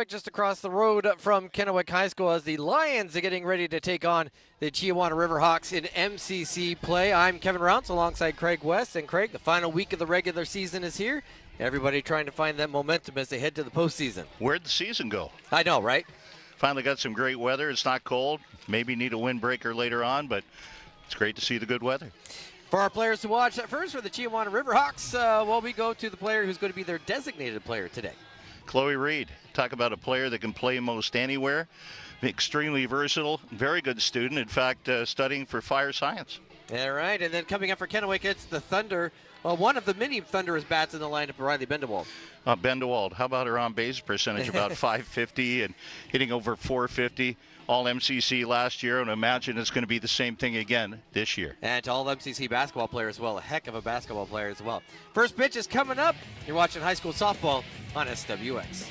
Kennewick, just across the road from Kennewick High School, as the Lions are getting ready to take on the Chiawana Riverhawks in MCC play. I'm Kevin Rounce alongside Craig West. And Craig, the final week of the regular season is here. Everybody trying to find that momentum as they head to the postseason. Where'd the season go? I know, right? Finally got some great weather. It's not cold. Maybe need a windbreaker later on, but it's great to see the good weather. For our players to watch, first for the Chiawana Riverhawks, we go to the player who's going to be their designated player today. Chloe Reed. Talk about a player that can play most anywhere. Extremely versatile. Very good student. In fact, studying for fire science. All right, and then coming up for Kennewick, it's the Thunder. One of the many Thunderous bats in the lineup, Riley Bendewald. Bendewald, how about her on-base percentage? About 550 and hitting over 450. All MCC last year, and imagine it's going to be the same thing again this year. And to all MCC basketball players as well, a heck of a basketball player as well. First pitch is coming up. You're watching high school softball on SWX.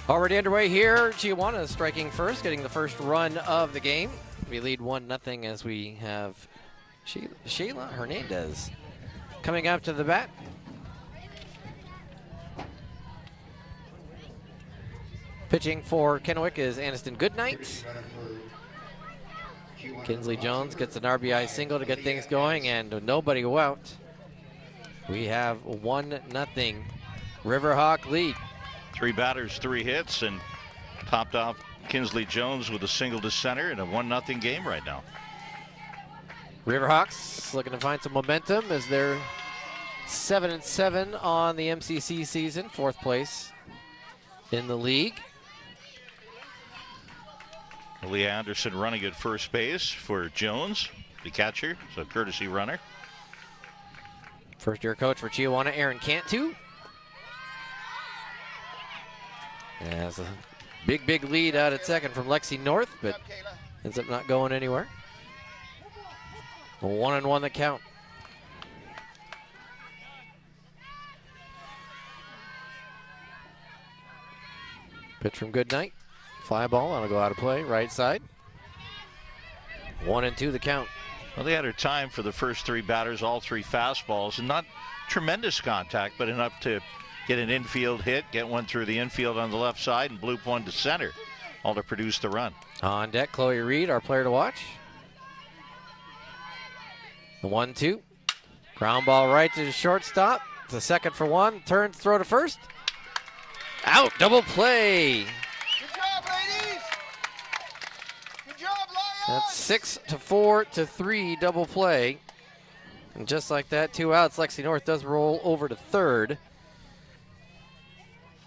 Already underway here. Chiawana is striking first, getting the first run of the game. We lead 1-0 as we have Sheila Hernandez coming up to the bat. Pitching for Kennewick is Aniston Goodnight. Kinsley Jones gets an RBI single to get things going, and nobody out. We have 1-0 Riverhawk lead. 3 batters, 3 hits, and topped off Kinsley Jones with a single to center in a 1-0 game right now. Riverhawks looking to find some momentum as they're 7-7 on the MCC season, 4th place in the league. Leah Anderson running at first base for Jones, the catcher, so courtesy runner. First year coach for Chiawana, Aaron Cantu. Has a big lead out at second from Lexi North, but ends up not going anywhere. 1-1 the count. Pitch from Goodnight. Fly ball, that'll go out of play, right side. 1-2 the count. Well, they had her time for the first 3 batters, all 3 fastballs, and not tremendous contact, but enough to get an infield hit, get one through the infield on the left side, and bloop one to center, all to produce the run. On deck, Chloe Reed, our player to watch. The 1-2. Ground ball right to the shortstop. It's a second for one. Turns, throw to first. Out, double play. Good job, ladies. Good job, Lions. That's 6-4-3 double play. And just like that, 2 outs. Lexi North does roll over to third.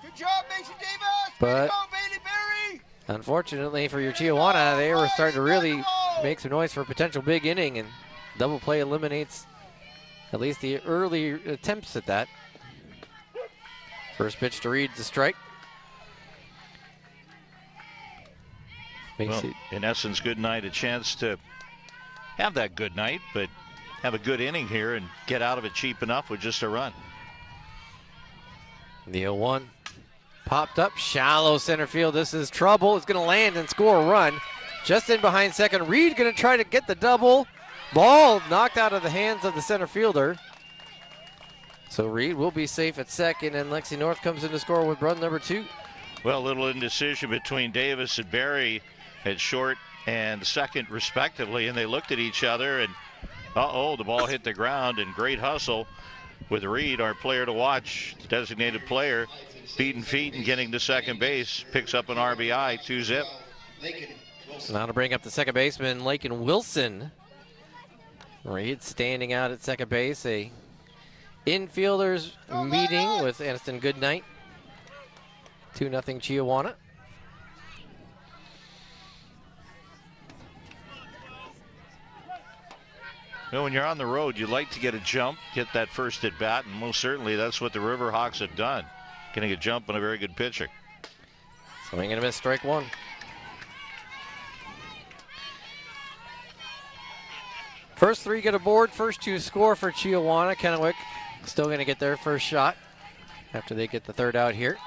Good job, Mason Davis. But Bailey Berry. Unfortunately for your Chiawana, they were starting to really make some noise for a potential big inning, and double play eliminates at least the early attempts at that. First pitch to Reed's a strike. Well, in essence, good night, a chance to have that good night, but have a good inning here and get out of it cheap enough with just a run. The 0-1 popped up, shallow center field. This is trouble. It's going to land and score a run. Just in behind second. Reed going to try to get the double. Ball knocked out of the hands of the center fielder. So Reed will be safe at second, and Lexi North comes in to score with run number 2. Well, a little indecision between Davis and Barry at short and second respectively, and they looked at each other, and the ball hit the ground, and great hustle with Reed, our player to watch, designated player, beating feet and getting to second base, picks up an RBI, 2-zip. Now to bring up the second baseman, Lakin Wilson. Reed standing out at second base, a infielders meeting with Aniston Goodnight. 2-0 Chiawana. Well, when you're on the road, you like to get a jump, get that first at bat, and most certainly that's what the Riverhawks have done. Getting a jump on a very good pitcher. Swing and a miss, strike 1. First 3 get aboard, first 2 score for Chiawana. Kennewick still going to get their first shot after they get the third out here.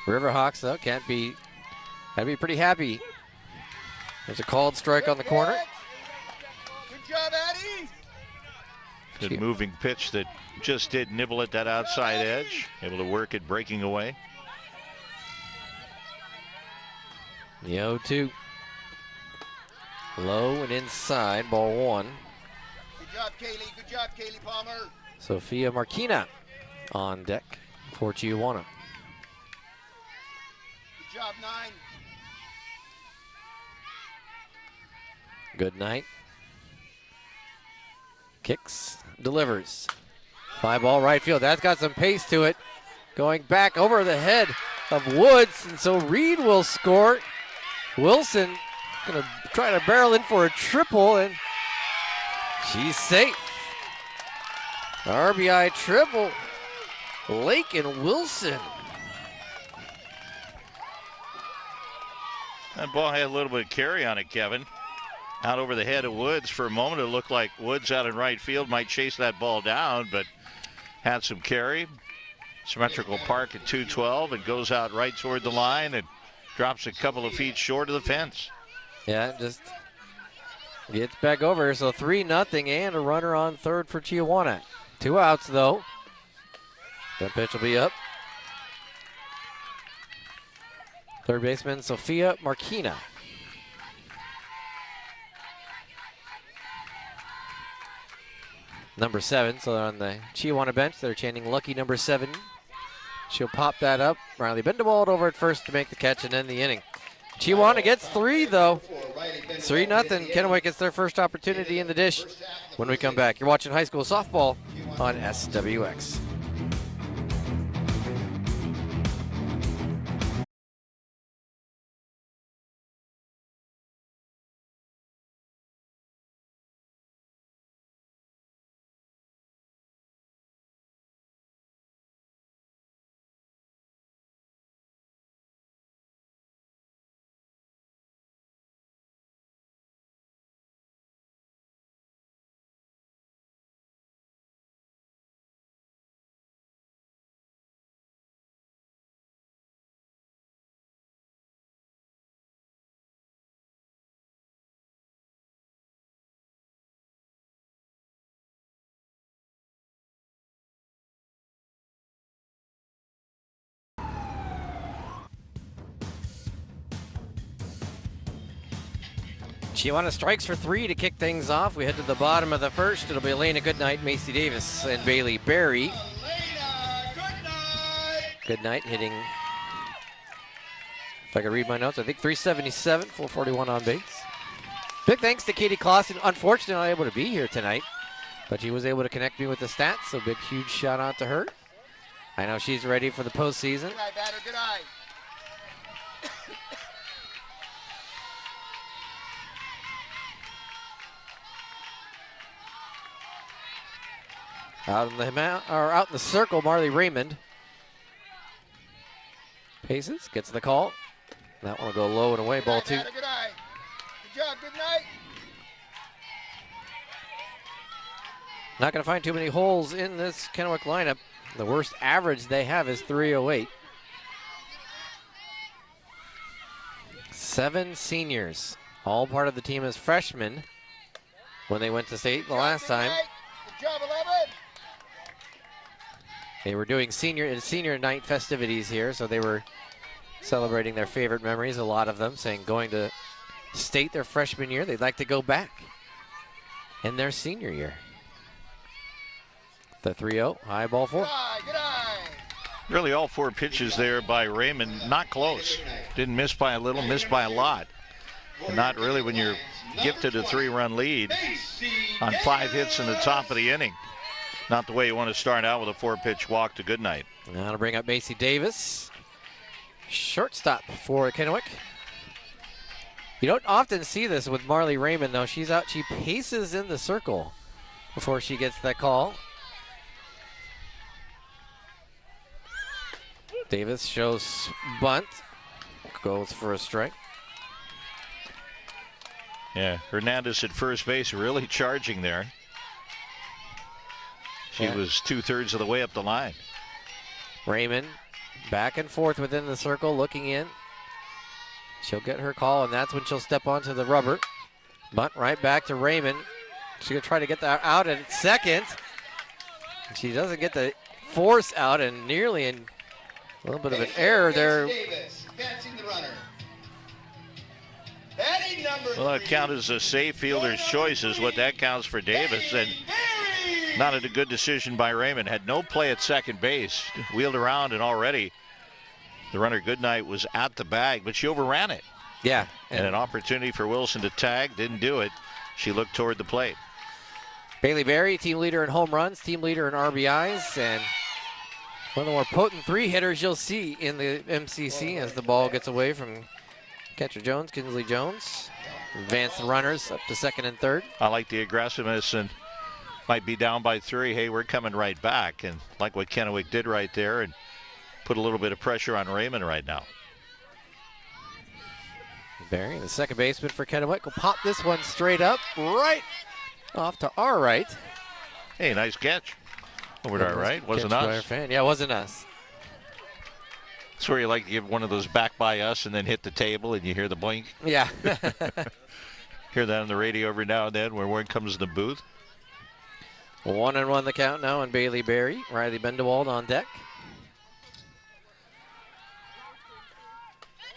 Riverhawks, though, gotta be pretty happy. There's a called strike on the corner. Good job, Addie. Good moving pitch that just did nibble at that outside edge. Able to work it, breaking away. The 0-2. Low and inside, ball 1. Good job, Kaylee. Good job, Kaylee Palmer. Sophia Marquina on deck for Chiawana. Good job, 9. Good night. Kicks, delivers. Fly ball right field. That's got some pace to it. Going back over the head of Woods, and so Reed will score. Wilson gonna try to barrel in for a triple, and she's safe. RBI triple. Lake and Wilson. That ball had a little bit of carry on it, Kevin. Out over the head of Woods for a moment. It looked like Woods out in right field might chase that ball down, but had some carry. Symmetrical park at 212. It goes out right toward the line and drops a couple of feet short of the fence. Yeah, just gets back over. So 3-0 and a runner on third for Chiawana. 2 outs, though. That pitch will be up. Third baseman, Sophia Marquina. Number 7, so on the Chiawana bench, they're chanting lucky number 7. She'll pop that up. Riley Bendewald over at first to make the catch and end the inning. Chiawana gets 3, though. 3-0. Kennewick gets their first opportunity in the dish when we come back. You're watching high school softball on SWX. Chiawana strikes for 3 to kick things off. We head to the bottom of the first. It'll be Elena Goodnight, Macy Davis, and Bailey Berry. Goodnight hitting, if I can read my notes, I think 377, 441 on base. Big thanks to Katie Clausen. Unfortunately, not able to be here tonight, but she was able to connect me with the stats, so big, huge shout out to her. I know she's ready for the postseason. Good eye, batter. Good eye. Out in the circle, Marley Raymond. Paces, gets the call. That one will go low and away, ball two. Good eye. Good job, good night. Not going to find too many holes in this Kennewick lineup. The worst average they have is 308. 7 seniors, all part of the team as freshmen when they went to state the last time. Good job, 11. They were doing senior night festivities here, so they were celebrating their favorite memories, a lot of them, saying going to state their freshman year, they'd like to go back in their senior year. The 3-0, high ball 4. Good eye. Really all 4 pitches there by Raymond, not close. Didn't miss by a little, missed by a lot. And not really when you're gifted a 3-run lead on 5 hits in the top of the inning. Not the way you want to start out with a 4-pitch walk to Goodnight. Now to bring up Macy Davis. Shortstop for Kennewick. You don't often see this with Marley Raymond, though. She's out, she paces in the circle before she gets that call. Davis shows bunt, goes for a strike. Yeah, Hernandez at first base really charging there. She was 2/3 of the way up the line. Raymond back and forth within the circle, looking in. She'll get her call, and that's when she'll step onto the rubber. Bunt right back to Raymond. She's going to try to get that out at second. She doesn't get the force out, and nearly in a little bit of an error there. Davis, advancing the runner. Batting number Well, that counts as a safe fielder's choice is what that counts for Davis. And not a good decision by Raymond. Had no play at second base. Wheeled around, and already the runner Goodnight was at the bag, but she overran it. Yeah. And an opportunity for Wilson to tag. Didn't do it. She looked toward the plate. Bailey Berry, team leader in home runs, team leader in RBIs, and one of the more potent 3-hitters you'll see in the MCC as the ball gets away from catcher Jones, Kinsley Jones. Advance the runners up to second and third. I like the aggressiveness, and might be down by 3. Hey, we're coming right back. And like what Kennewick did right there, and put a little bit of pressure on Raymond right now. Berry, the second baseman for Kennewick, will pop this one straight up, right off to our right. Hey, nice catch. Over to our right. Wasn't us. Yeah, it wasn't us. That's where you like to give one of those back by us and then hit the table and you hear the boink. Yeah. Hear that on the radio every now and then where one comes in the booth. 1-1 the count now, and Bailey Berry. Riley Bendewald on deck.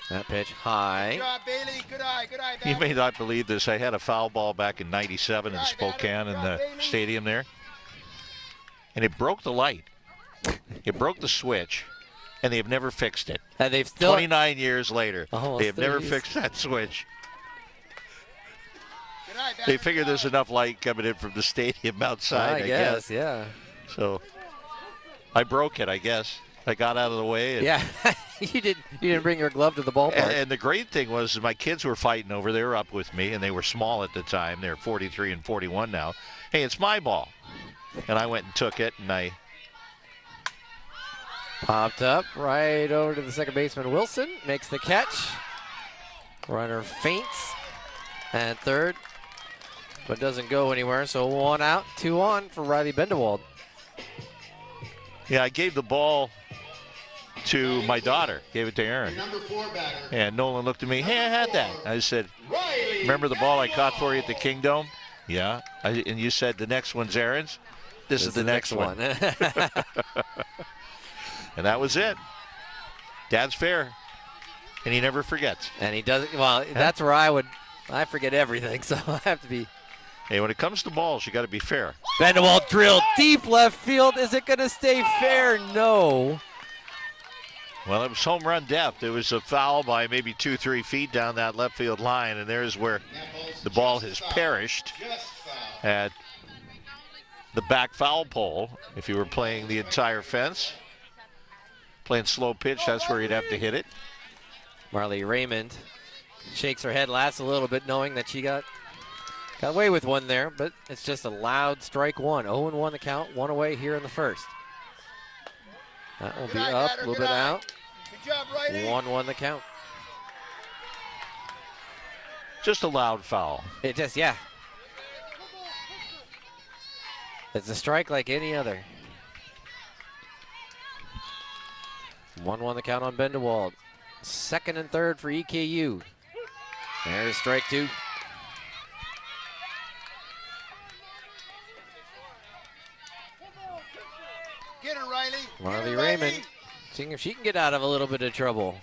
That pitch high. Good job, Bailey. Good eye, You may not believe this. I had a foul ball back in '97 in Spokane in the stadium there. And it broke the light. It broke the switch. And they've never fixed it. And they've still 29 years later. They have never 30s. fixed that switch. They figure there's enough light coming in from the stadium outside, I guess. Yeah. So I broke it, I guess. I got out of the way. And, yeah, you didn't bring your glove to the ballpark. And the great thing was my kids were fighting over. They were up with me, and they were small at the time. They're 43 and 41 now. Hey, it's my ball. And I went and took it, and I popped up right over to the second baseman. Wilson makes the catch. Runner feints at third, but doesn't go anywhere. So 1 out, 2 on for Riley Bendewald. Yeah, I gave the ball to my daughter, gave it to Aaron. And Nolan looked at me, hey, I had that. I said, remember the ball I caught for you at the Kingdome? Yeah. And you said the next one's Aaron's? This is the next one. And that was it. Dad's fair. And he never forgets. And he doesn't, well, that's where I forget everything, so I have to be. Hey, when it comes to balls, you got to be fair. Bendewald drilled deep left field. Is it going to stay fair? No. Well, it was home run depth. It was a foul by maybe 2-3 feet down that left field line, and there's where the ball has perished at the back foul pole. If you were playing the entire fence, playing slow pitch, that's where you'd have to hit it. Marley Raymond shakes her head last a little bit, knowing that she got away with one there, but it's just a loud strike one. 0-1 the count, one away here in the first. That will be up, a little bit out. Good job, Riley. 1-1 the count. Just a loud foul. It just, yeah. It's a strike like any other. 1-1 the count on Bendewald. Second and third for EKU. There's strike two. Get her, Riley. Marley Get her, Raymond, Riley. seeing if she can get out of a little bit of trouble.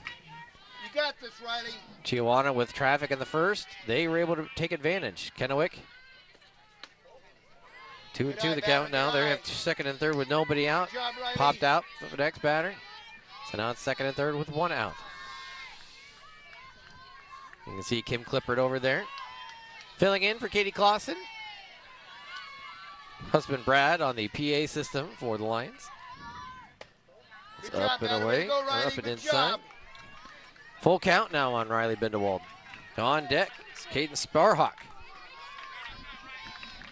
You got this, Riley. Chiawana with traffic in the first. They were able to take advantage. Kennewick. 2-2 the count now. They have second and third with nobody out. Good job, Riley. Popped out for the next batter. So now it's second and third with one out. You can see Kim Clippard over there. Filling in for Katie Clausen. Husband Brad on the PA system for the Lions. It's Good up job, and Riley. away, Go, or Riley. up and Good inside. job. Full count now on Riley Bindewald. On deck, it's Caden Sparhawk.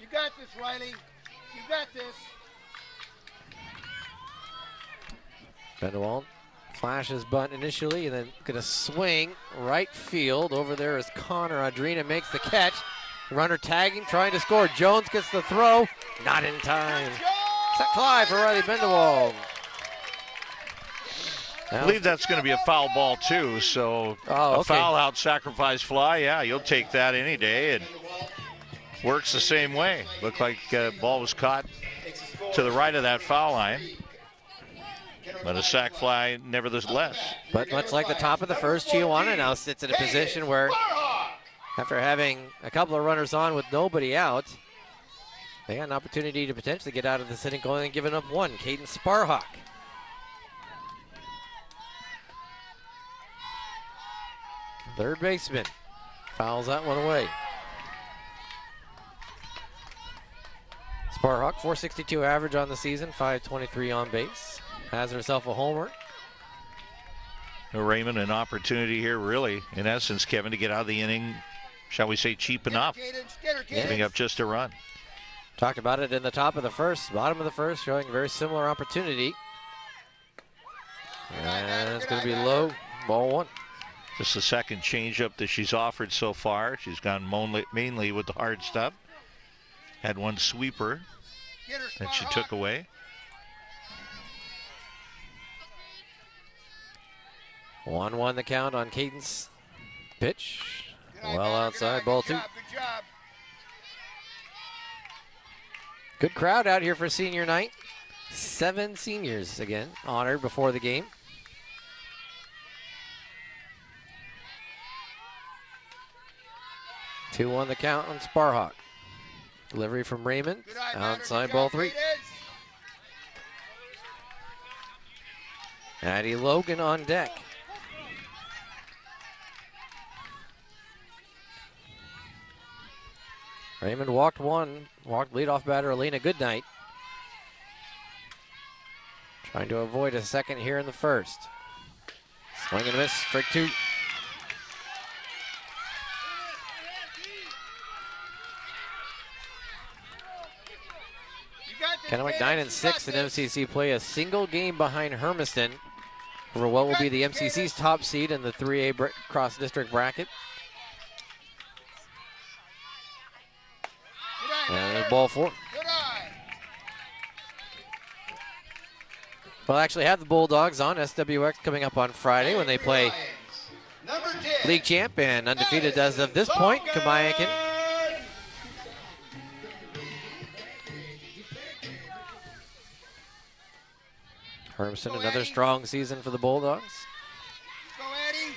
You got this, Riley. You got this. Bindewald flashes bunt initially and then gonna swing right field. Over there is Connor. Adrina makes the catch. Runner tagging, trying to score. Jones gets the throw. Not in time. Set fly for Riley Bindewald. I believe that's going to be a foul ball too, so Oh, a okay. foul out sacrifice fly, yeah, you'll take that any day, and works the same way. Looked like ball was caught to the right of that foul line, but a sac fly nevertheless. But much like the top of the first, Chiawana now sits in a position where, after having a couple of runners on with nobody out, they got an opportunity to potentially get out of the inning going and giving up one. Caden Sparhawk. Third baseman fouls that one away. Sparhawk, 462 average on the season, 523 on base. Has herself a homer. Raymond, an opportunity here, really, in essence, Kevin, to get out of the inning, shall we say, cheap enough, giving up just a run. Talked about it in the top of the first, bottom of the first, showing a very similar opportunity. And it's going to be low, ball one. Just the second changeup that she's offered so far. She's gone mainly with the hard stuff. Had one sweeper that she took away. 1-1 the count on Caden's pitch. Well outside, ball two. Good job. Good crowd out here for senior night. 7 seniors again honored before the game. Two on the count on Sparhawk. Delivery from Raymond. Outside, ball three. Addie Logan on deck. Raymond walked one. Walked leadoff batter Elena Goodnight. Trying to avoid a second here in the first. Swing and a miss, strike two. Kennewick 9-6 in MCC play, a single game behind Hermiston for what will be the MCC's top seed in the 3A cross-district bracket. And there's ball four. We'll actually have the Bulldogs on SWX coming up on Friday when they play league champ and undefeated as of this point, Kamayakan. Hermiston, another strong season for the Bulldogs. Go, Eddie.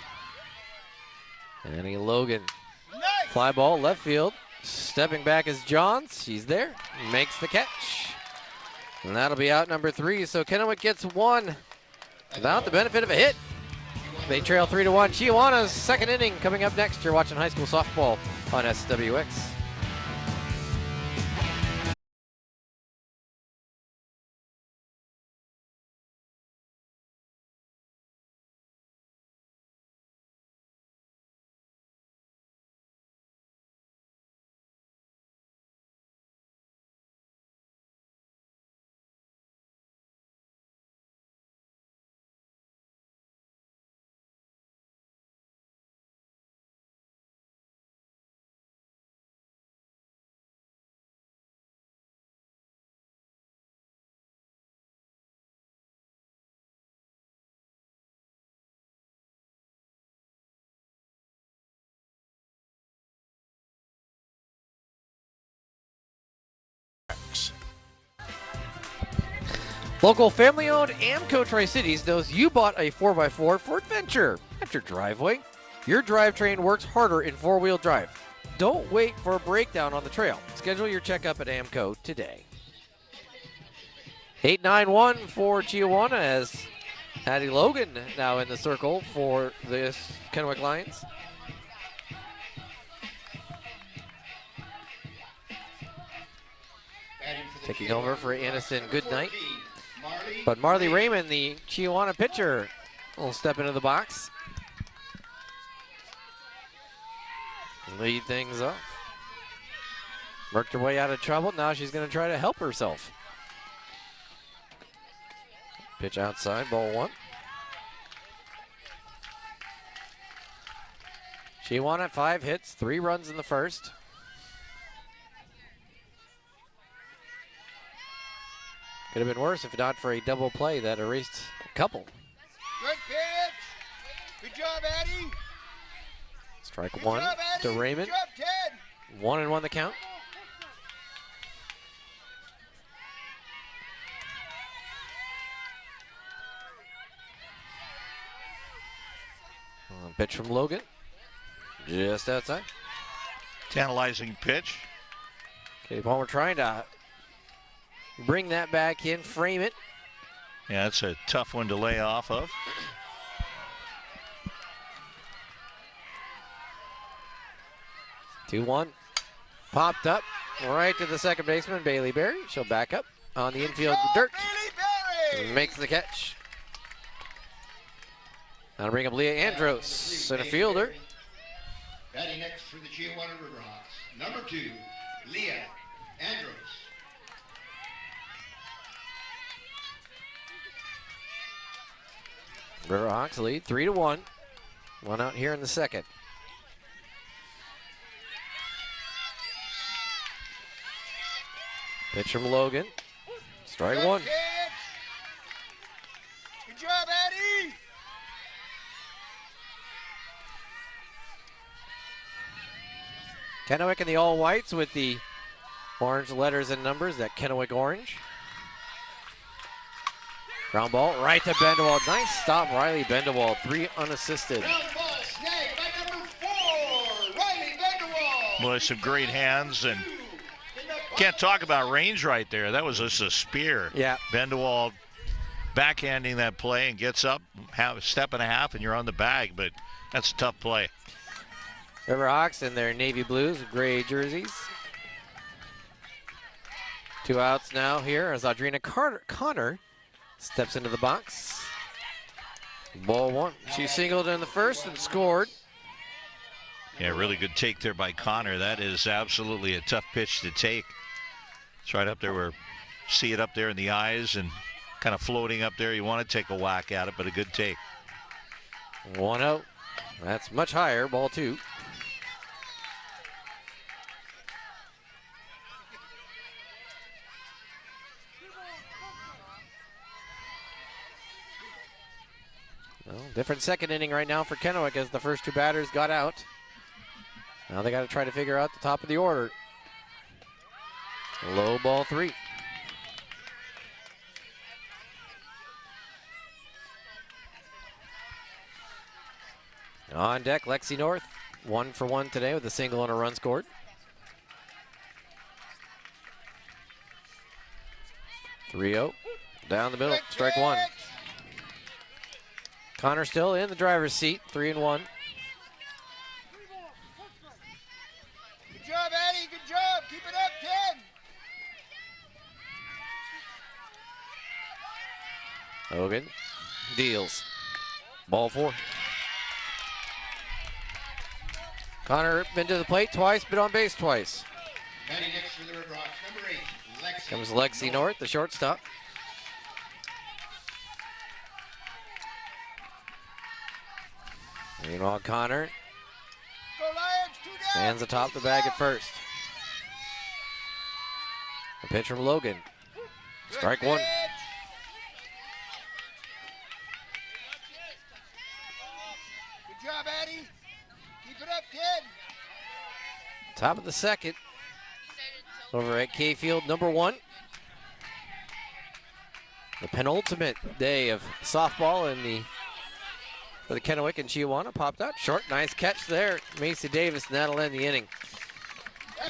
Annie Logan, Nice. fly ball left field. Stepping back is Johns. She's there, makes the catch. And that'll be out number 3. So Kennewick gets one without the benefit of a hit. They trail 3-1. Chiawana's second inning coming up next. You're watching high school softball on SWX. Local family-owned Amco Tri-Cities knows you bought a 4x4 for adventure at your driveway. Your drivetrain works harder in four-wheel drive. Don't wait for a breakdown on the trail. Schedule your checkup at Amco today. 8-9-1 for Chiawana as Hattie Logan now in the circle for this Kennewick Lions. Taking over for Anderson Goodnight. But Marley Raymond, the Chiawana pitcher, will step into the box. Lead things up. Worked her way out of trouble. Now she's going to try to help herself. Pitch outside, ball one. Chiawana 5 hits, 3 runs in the first. Could have been worse if not for a double play that erased a couple. Good pitch. Good job, Addie. Strike Good one job, Addie. to Raymond. Good job, Ted. 1-1 the count. Pitch from Logan. Just outside. Tantalizing pitch. Katie Palmer trying to bring that back in, frame it. Yeah, that's a tough one to lay off of. Two one. Popped up right to the second baseman, Bailey Berry. She'll back up on the infield dirt. Bailey Berry. Makes the catch. Now bring up Leah Andros, center fielder. Batting next for the Chiawana Riverhawks, number 2, Leah Andros. Riverhawks lead 3-1. One out here in the second. Pitch from Logan. Strike one. Pitch. Good job, Addie. Kennewick in the all whites with the orange letters and numbers, that Kennewick orange. Ground ball right to Bendewald. Nice stop, Riley Bendewald. 3 unassisted. Ground ball snagged by number 4, Riley Vanderwall. Boy, some great hands, and can't talk about range right there. That was just a spear. Yeah. Bendewald backhanding that play and gets up, a step and a half, and you're on the bag, but that's a tough play. Riverhawks in their navy blues, gray jerseys. 2 outs now here as Audrina Connor steps into the box. Ball one. She singled in the first and scored. Yeah, really good take there by Connor. That is absolutely a tough pitch to take. It's right up there where see it up there in the eyes and kind of floating up there. You want to take a whack at it, but a good take. 1 out. That's much higher. Ball 2. Well, different second inning right now for Kennewick as the first 2 batters got out. Now they got to try to figure out the top of the order. Low, ball 3. On deck, Lexi North, 1 for 1 today with a single and a run scored. (3-0) down the middle, strike one. Connor still in the driver's seat, 3-1. Good job, Addie. Good job. Keep it up, Ted. Hogan deals. Ball 4. Connor been to the plate twice, been on base twice. Batting next for the Riverhawks, number 8, Lexi. Comes Lexi North, the shortstop. Meanwhile, Connor Go Lions, 2 down. stands atop the bag at first. A pitch from Logan. Good Strike one. pitch. Good job, Addie. Keep it up, Ted. Top of the second. Over at K Field, number 1. The penultimate day of softball for the Kennewick and Chiawana. Popped out short, nice catch there. Macy Davis, and that'll end the inning.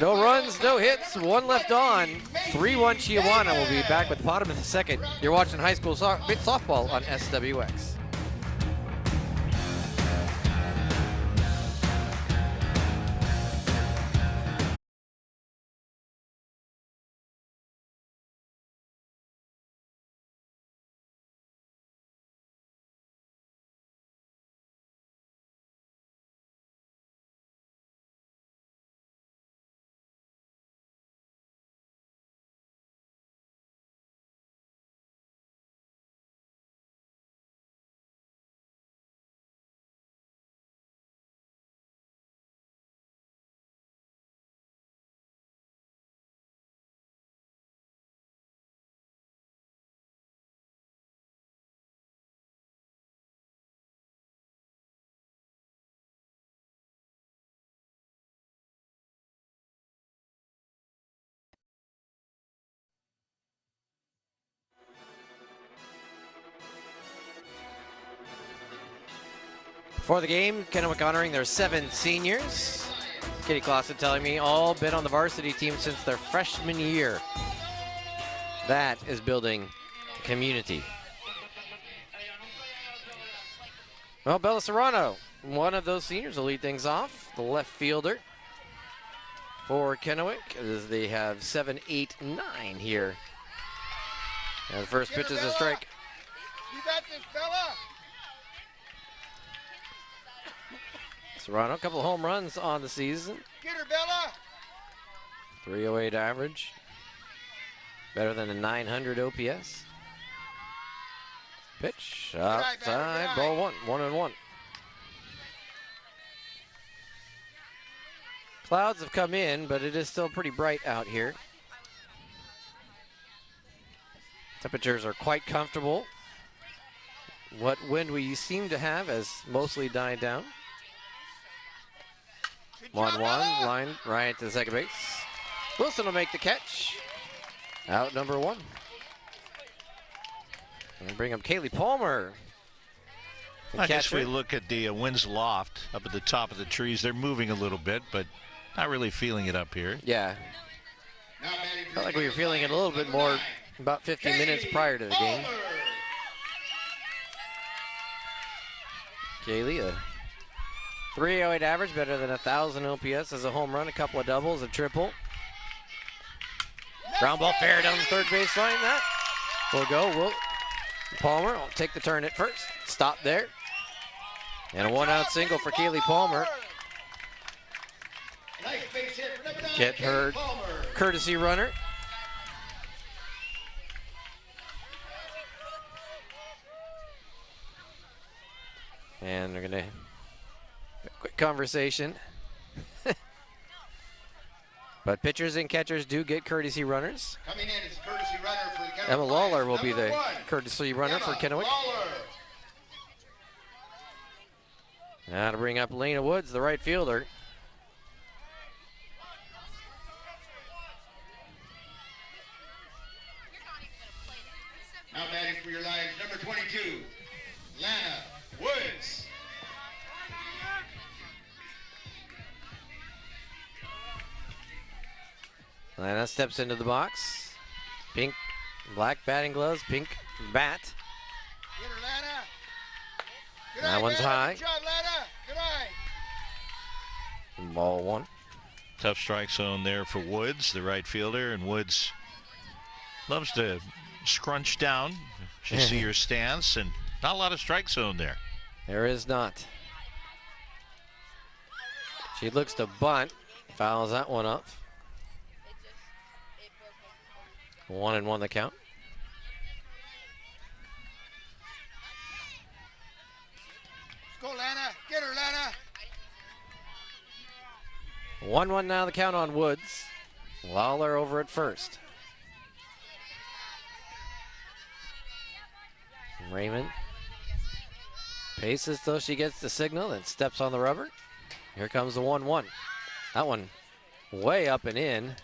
No runs, no hits, one left on. 3-1 Chiawana. Will be back with the bottom of the second. You're watching high school softball on SWX. For the game, Kennewick honoring their 7 seniors. Kitty Clausen telling me all been on the varsity team since their freshman year. That is building community. Well, Bella Serrano, one of those seniors, will lead things off. The left fielder for Kennewick, as they have 7, 8, 9 here. And the first pitch is a strike. You got this, Bella. Serrano, a couple of home runs on the season. Get her, Bella. 308 average. Better than a 900 OPS. Pitch outside, ball 1, 1-1. Clouds have come in, but it is still pretty bright out here. Temperatures are quite comfortable. What wind we seem to have has mostly died down. 1-1, line right to the second base. Wilson will make the catch. Out number 1. And bring up Kaylee Palmer. I guess we look at the winds loft up at the top of the trees. They're moving a little bit, but not really feeling it up here. Yeah. Felt like we were feeling it a little bit more about 15 minutes prior to the game. Kaylee, a 308 average, better than 1,000 OPS as a home run, a couple of doubles, a triple. Ground ball fair down the third baseline. That will go. Palmer will take the turn at first. Stop there. And a 1-out single for Kaylee Palmer. Get her courtesy runner. And they're going to quick conversation. But pitchers and catchers do get courtesy runners. Coming in as a courtesy runner for the Kennewick Emma Lawler will be the #1. courtesy runner for Kennewick. Now to bring up Lena Woods, the right fielder. Now batting for your Lions, number 22, Lana Woods. Lana steps into the box. Pink, black batting gloves, pink bat. Get her, Lana. Good That eye, one's Lana. high. Good job, Lana. Good eye. Ball 1. Tough strike zone there for Woods, the right fielder, and Woods loves to scrunch down. You see her stance, and not a lot of strike zone there. There is not. She looks to bunt, fouls that one up. 1-1 the count. Let's go, Lana. Get her, Lana. 1-1 now the count on Woods. Lawler over at first. Raymond paces till she gets the signal, then steps on the rubber. Here comes the 1-1. That one way up and in.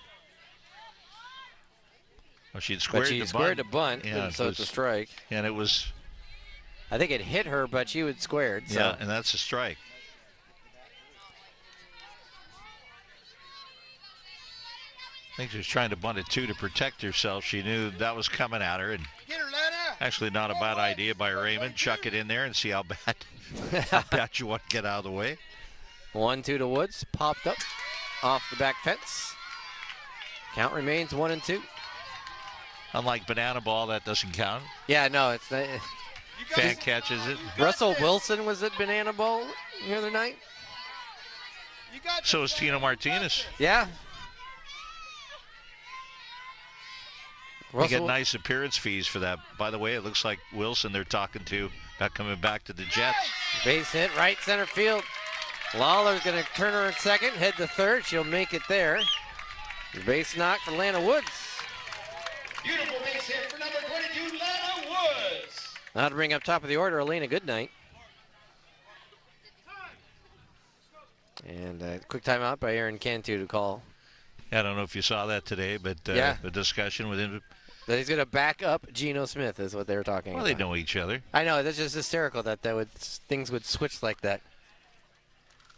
Well, she'd squared But she the squared bunt. the bunt, Yeah, and so it's a strike. And it was. I think it hit her, but she would squared. So. Yeah, and that's a strike. I think she was trying to bunt it too to protect herself. She knew that was coming at her, and actually not a bad idea by Raymond. Chuck it in there and see how bad you want to get out of the way. 1-2 to Woods, popped up off the back fence. Count remains 1-2. Unlike banana ball, that doesn't count. Yeah, no, it's not. Fan catches it. Russell Wilson was at banana ball the other night. So is Tino Martinez. Yeah. They get nice appearance fees for that. By the way, it looks like Wilson they're talking to about coming back to the Jets. Base hit, right center field. Lawler's going to turn her in second, head to third. She'll make it there. Base knock for Lana Woods. Beautiful base hit for number 22, Lana Woods. Now to bring up top of the order, Elena Goodnight. And a quick timeout by Aaron Cantu to call. I don't know if you saw that today, but Yeah. the discussion with him. That he's going to back up Geno Smith is what they were talking Well, about. they know each other. I know, that's just hysterical that things would switch like that.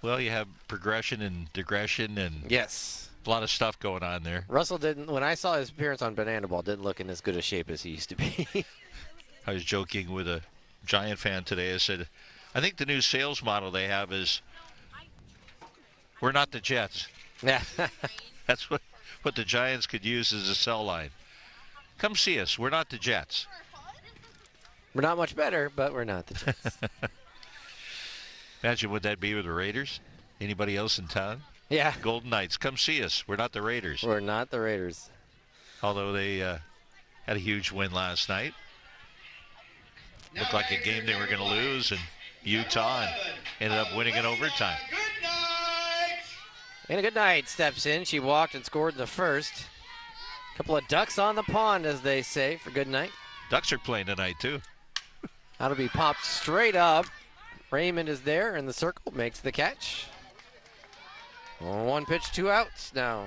Well, you have progression and digression and Yes. a lot of stuff going on there. Russell didn't, when I saw his appearance on Banana Ball, didn't look in as good a shape as he used to be. I was joking with a Giant fan today. I said, I think the new sales model they have is, we're not the Jets. Yeah. That's what the Giants could use as a sell line. Come see us. We're not the Jets. We're not much better, but we're not the Jets. Imagine what that'd be with the Raiders. Anybody else in town? Yeah. Golden Knights, come see us. We're not the Raiders. We're not the Raiders. Although they had a huge win last night. Looked like a game they were going to lose, and Utah and ended up winning in overtime. Good night. And a good night steps in. She walked and scored in the first. Couple of ducks on the pond, as they say, for good night. Ducks are playing tonight, too. That'll be popped straight up. Raymond is there in the circle, makes the catch. 1 pitch, 2 outs now.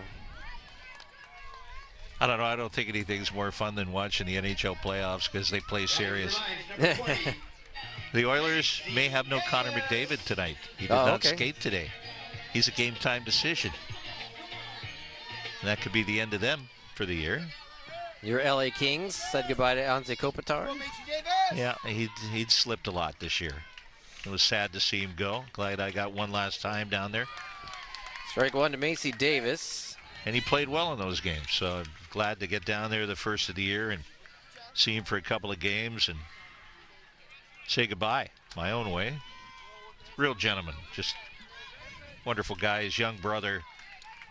I don't know. I don't think anything's more fun than watching the NHL playoffs because they play serious. The Oilers may have no Connor McDavid tonight. He did not skate today. He's a game-time decision. And that could be the end of them for the year. Your LA Kings said goodbye to Anze Kopitar. Yeah, he'd slipped a lot this year. It was sad to see him go. Glad I got one last time down there. Strike one to Macy Davis. And he played well in those games, so I'm glad to get down there the first of the year and see him for a couple of games and say goodbye my own way. Real gentleman, just wonderful guy. His young brother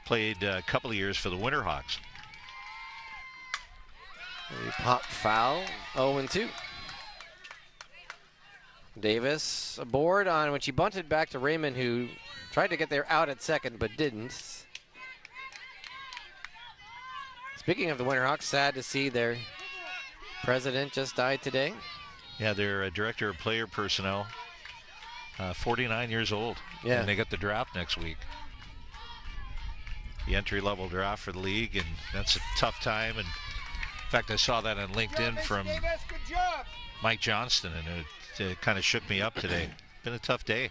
played a couple of years for the Winterhawks. Pop foul, 0-2. Davis aboard on when she bunted back to Raymond, who tried to get there out at second but didn't. Speaking of the Winterhawks, sad to see their president just died today. Yeah, their director of player personnel, 49 years old. Yeah. And they got the draft next week. The entry-level draft for the league, and that's a tough time. And in fact, I saw that on LinkedIn from Mike Johnston, and it kind of shook me up today. Been a tough day.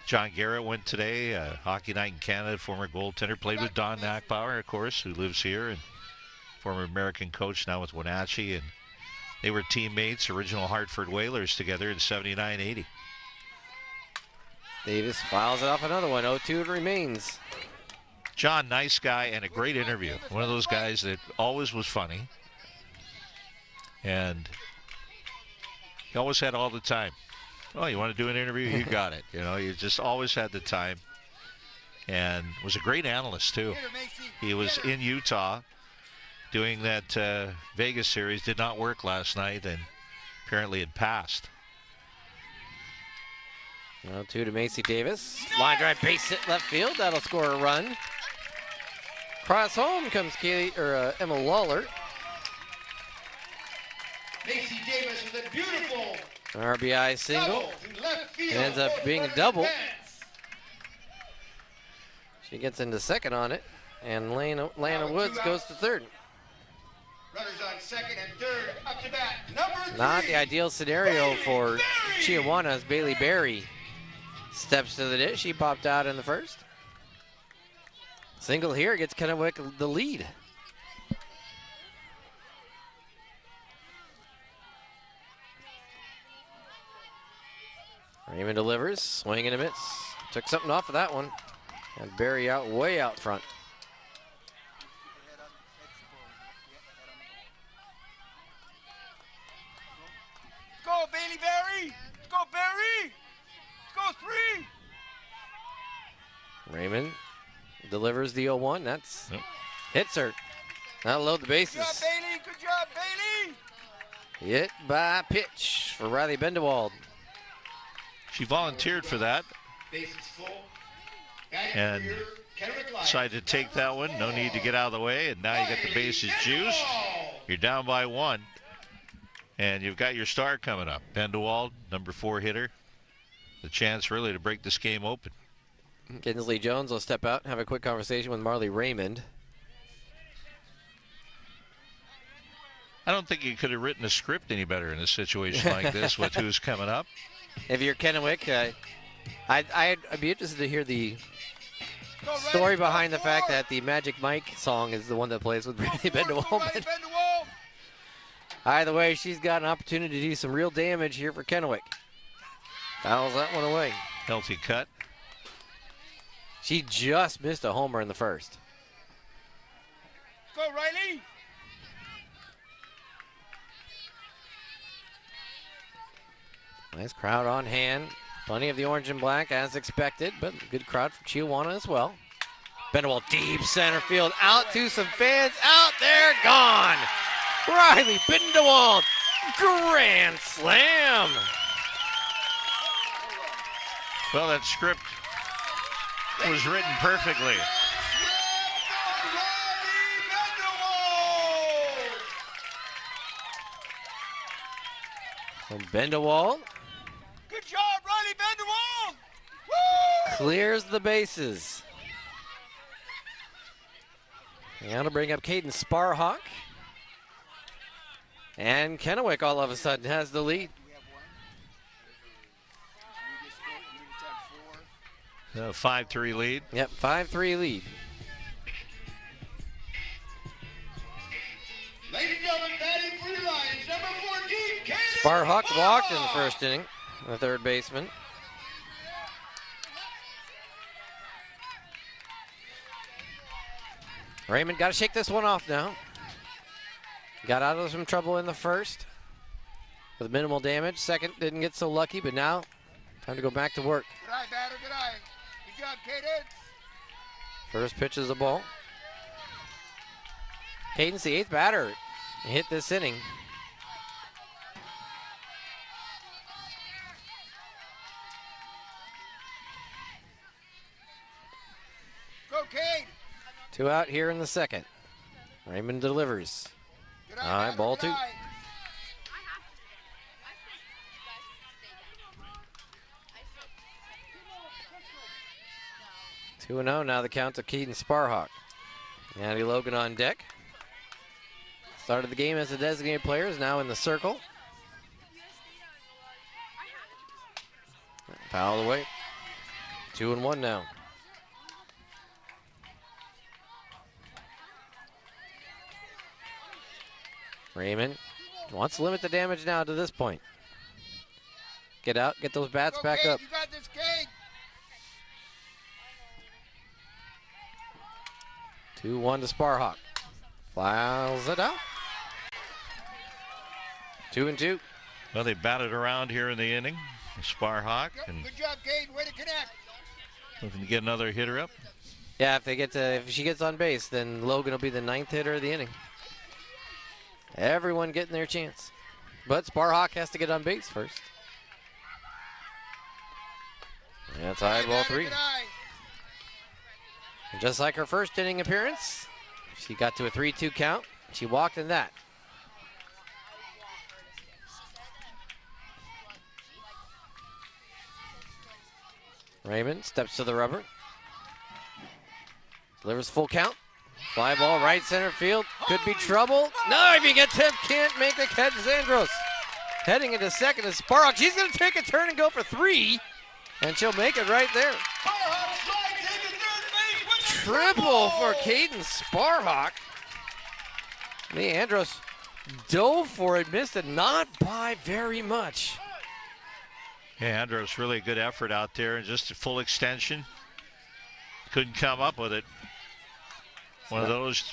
John Garrett went today, Hockey Night in Canada, former goaltender, played with Don Knackbauer, of course, who lives here, and former American coach now with Wenatchee, and they were teammates, original Hartford Whalers together in 79-80. Davis files it off another one, 0-2 it remains. John, nice guy and a great interview. One of those guys that always was funny. And he always had all the time. Oh, you want to do an interview? You got it. You know, you just always had the time. And was a great analyst, too. He was in Utah doing that Vegas series. Did not work last night, and apparently it passed. 0-2 to Macy Davis. Line drive, base hit left field. That'll score a run. Cross home comes Emma Lawler. Macy Davis with a beautiful RBI single. double to left field. It ends up being a double. She gets into second on it, and Lana Woods goes to third. Runners on second and third. Up to bat, number 3. Not the ideal scenario for Chiawana as Bailey Berry steps to the dish. She popped out in the first. Single here gets Kennewick the lead. Raymond delivers, swing and a miss. Took something off of that one. And Berry out, way out front. Go, Bailey Berry! Go, Berry! Go, 3! Raymond delivers the 0-1. That's hits her. That'll load the bases. Good job, Bailey! Good job, Bailey! Hit by pitch for Riley Bendewald. She volunteered for that Bases full. and decided to take that one. No need to get out of the way, and now you got the bases juiced. You're down by 1, and you've got your star coming up. Bendewald, number 4 hitter. The chance really to break this game open. Kinsley Jones will step out and have a quick conversation with Marley Raymond. I don't think you could have written a script any better in a situation like this with who's coming up. If you're Kennewick, I'd be interested to hear the story behind the fact that the Magic Mike song is the one that plays with Riley Bendewald. Either way, she's got an opportunity to do some real damage here for Kennewick. Fouls that one away. Healthy cut. She just missed a homer in the first. Go, Riley! Nice crowd on hand. Plenty of the orange and black as expected, but good crowd from Chiawana as well. Bendewald deep center field, out to some fans, out there, gone. Riley Bendewald, grand slam. Well, that script was written perfectly. From Bendewald. Good job, Riley Bendewald! Woo! Clears the bases. Now to bring up Caden Sparhawk. And Kennewick all of a sudden has the lead. 5-3 lead. Yep, 5-3 lead. Ladies and gentlemen, batting for your Lions, number 14, Caden Sparhawk walked in the first inning, the third baseman. Raymond got to shake this one off now. Got out of some trouble in the first with minimal damage. Second didn't get so lucky, but now time to go back to work. Good eye, batter, good eye. Good job, Caden. First pitch is a ball. Caden's the 8th batter hit this inning. Go, Cade. 2 out here in the second. Raymond delivers. Good eye, All right, batter, ball good 2. eye. 2-0 now the count to Keaton Sparhawk. Andy Logan on deck. Started the game as a designated player, is now in the circle. Fouled away. 2-1 now. Raymond wants to limit the damage now to this point. Get out, get those bats Go, back Cade. up. You got this, Cade. 2-1 to Sparhawk. Fouls it out. 2-2. Well, they batted around here in the inning. Sparhawk and Good job, Cade. Way to connect. looking to get another hitter up. Yeah, if she gets on base, then Logan will be the 9th hitter of the inning. Everyone getting their chance. But Sparhawk has to get on base first. That's high, ball 3. Good eye. And just like her first inning appearance, she got to a 3-2 count. She walked in that. Raymond steps to the rubber. Delivers full count. Fly ball right center field. Could be trouble. No, if he gets him, can't make the catch. Zandros heading into second is Sparhawk. She's going to take a turn and go for 3. And she'll make it right there. Triple for Caden Sparhawk. Leandros dove for it, missed it, not by very much. Yeah, Andros, really a good effort out there, and just a full extension. Couldn't come up with it. One of those,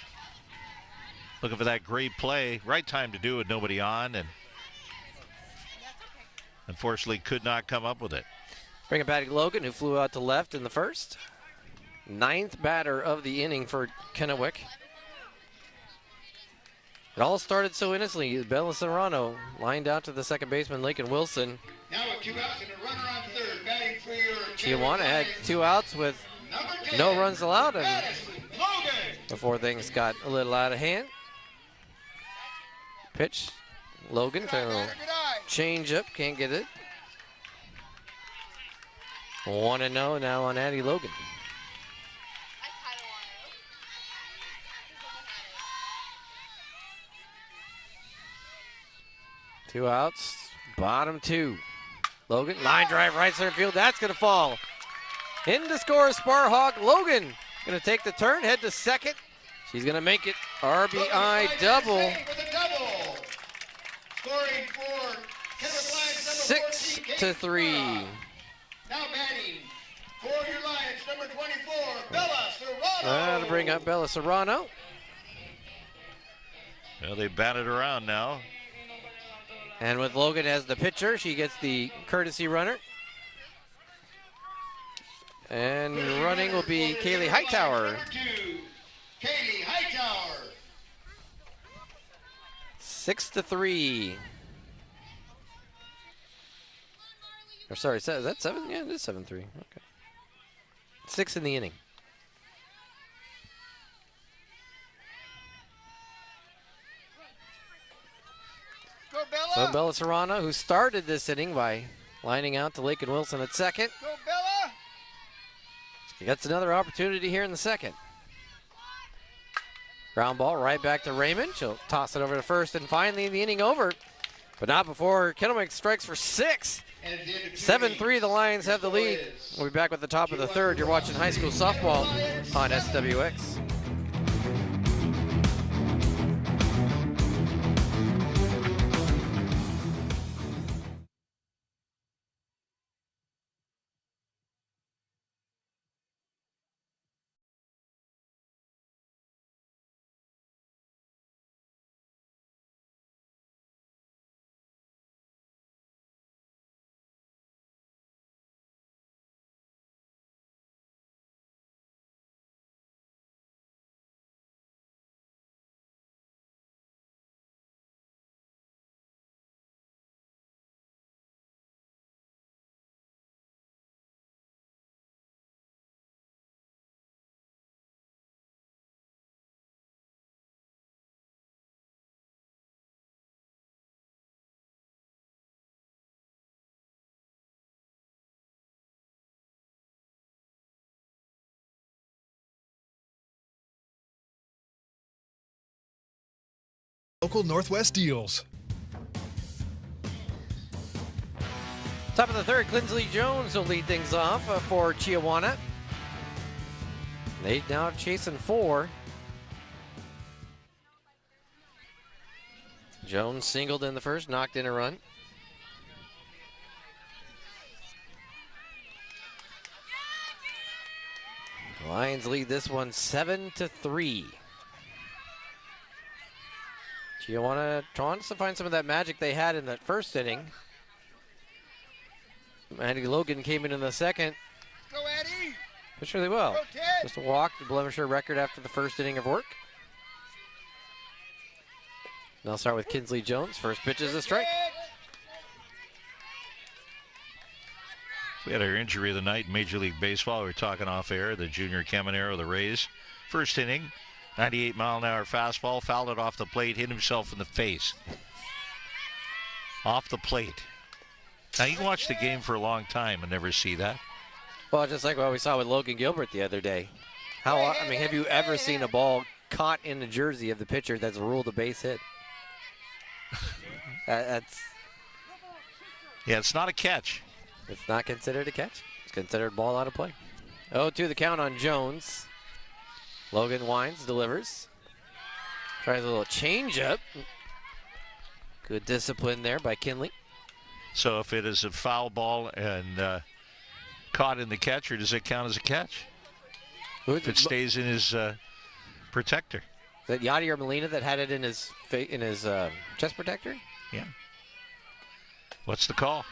looking for that great play. Right time to do it, nobody on, and unfortunately could not come up with it. Bring it back to Logan, who flew out to left in the first. 9th batter of the inning for Kennewick. It all started so innocently. Bella Serrano lined out to the second baseman, Lincoln Wilson. Now with 2 outs and a runner on third, batting for your Chiawana had 2 outs with no runs allowed, and Logan. before things got a little out of hand. Pitch, Logan trying to change up, can't get it. 1-0 now on Addie Logan. Two outs, bottom 2. Logan, line drive right center field. That's going to fall. In to score Sparhawk. Logan going to take the turn, head to second. She's going to make it RBI double. Scoring for Kennewick Lions, number 14, 6-3. Now batting for your Lions, number 24, Bella Serrano. That'll bring up Bella Serrano. Well, they batted around now. And with Logan as the pitcher, she gets the courtesy runner. And running will be Kaylee Hightower. Number 2, Kaylee Hightower. 6-3. Or sorry, is that 7? Yeah, it is 7-3. Okay. 6 in the inning. Go Bella. So Bella Serrano, who started this inning by lining out to Lakin Wilson at second. Go Bella. She gets another opportunity here in the second. Ground ball right back to Raymond. She'll toss it over to first, and finally the inning over. But not before Kennewick strikes for 6. 7-3, the Lions have the lead. We'll be back with the top of the third. You're watching high school softball on SWX. Local Northwest deals. Top of the third, Clinsley Jones will lead things off for Chiawana. They now chasing 4. Jones singled in the first, knocked in a run. The Lions lead this one 7-3. Chiawana trying to find some of that magic they had in that first inning. Addie Logan came in the second. Go Addie. Pitched really well. Go Ted. Just a walk, the blemisher record after the first inning of work. And I'll start with Kinsley Jones. First pitch is a strike. We had our injury of the night in Major League Baseball. We were talking off air, the junior Caminero of the Rays. First inning, 98-mile-an-hour fastball, fouled it off the plate, hit himself in the face. Off the plate. Now, you can watch the game for a long time and never see that. Well, just like what we saw with Logan Gilbert the other day. Have you ever seen a ball caught in the jersey of the pitcher that's ruled a base hit. That's. Yeah, it's not a catch. It's not considered a catch. It's considered ball out of play. 0-2 the count on Jones. Logan Wines delivers. Tries a little change-up. Good discipline there by Kinley. So if it is a foul ball and caught in the catcher, does it count as a catch? If it stays in his protector. Is that Yadier Molina that had it in his chest protector? Yeah. What's the call?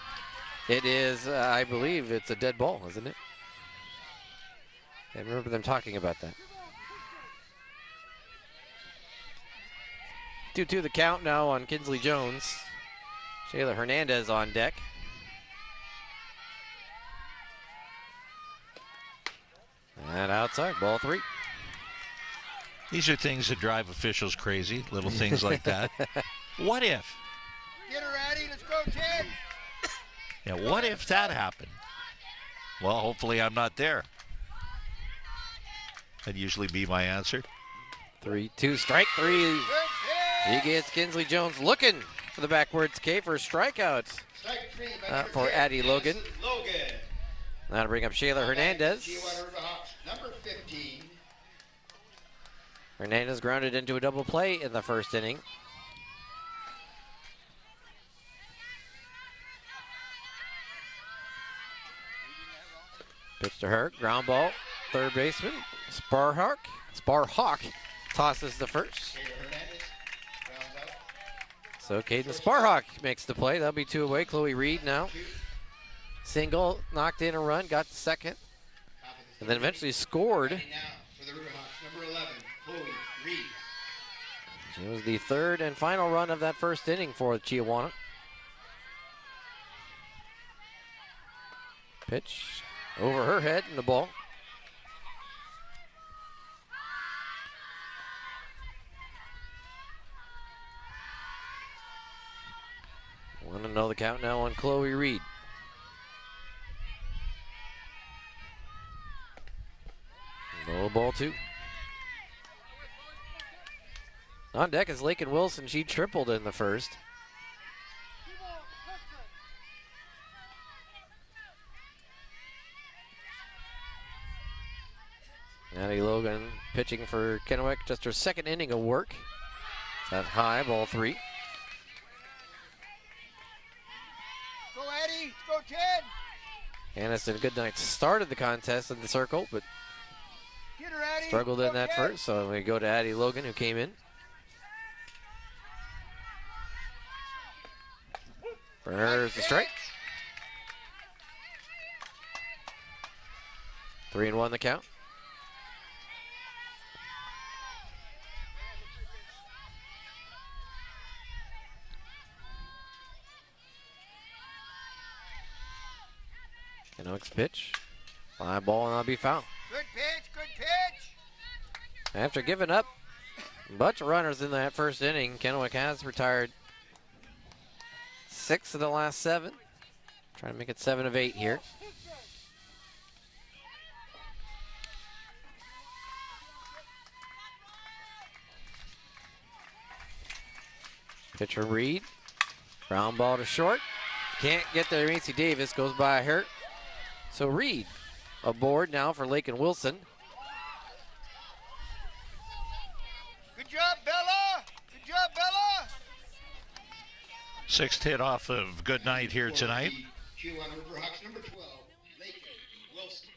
It is, I believe it's a dead ball, isn't it? I remember them talking about that. 2-2 the count now on Kinsley Jones. Shayla Hernandez on deck. And outside, ball 3. These are things that drive officials crazy, little things like that. What if? Get her, Addie. Let's go, Ted. Yeah, what if that happened? Well, hopefully I'm not there. That'd usually be my answer. 3-2, strike 3. He gets Kinsley Jones looking for the backwards K for a strikeout for Addie Logan. That'll bring up Shayla Hernandez. Chiawana Riverhawks, number 15. Hernandez grounded into a double play in the first inning. Pitch to her, ground ball, third baseman, Sparhawk tosses the first. So Caden Sparhawk makes the play. That'll be 2 away. Chloe Reed now. Single, knocked in a run, got the second, and then eventually scored. Now for the Riverhawks, number 11, Chloe Reed. It was the third and final run of that first inning for Chiawana. Pitch over her head in the ball. Want to know the count now on Chloe Reed. Low ball 2. On deck is Lakin Wilson. She tripled in the first. Addie Logan pitching for Kennewick, just her second inning of work. That's high, ball 3. Go, Addie. Go, Ted. Aniston Goodnight started the contest in the circle, but Get her, Addie. struggled in that first. So we go to Addie Logan, who came in. For her is the strike. 3-1 the count. Kennewick's pitch. Fly ball and that'll be foul. Good pitch, good pitch. After giving up a bunch of runners in that first inning, Kennewick has retired 6 of the last 7. Trying to make it 7 of 8 here. Pitcher Reed. Ground ball to short. Can't get there. Macy Davis goes by her. So Reed aboard now for Lakin Wilson. Good job, Bella. Good job, Bella. 6th hit off of Goodnight here tonight. Chiawana Riverhawks, number 12, Lakin Wilson.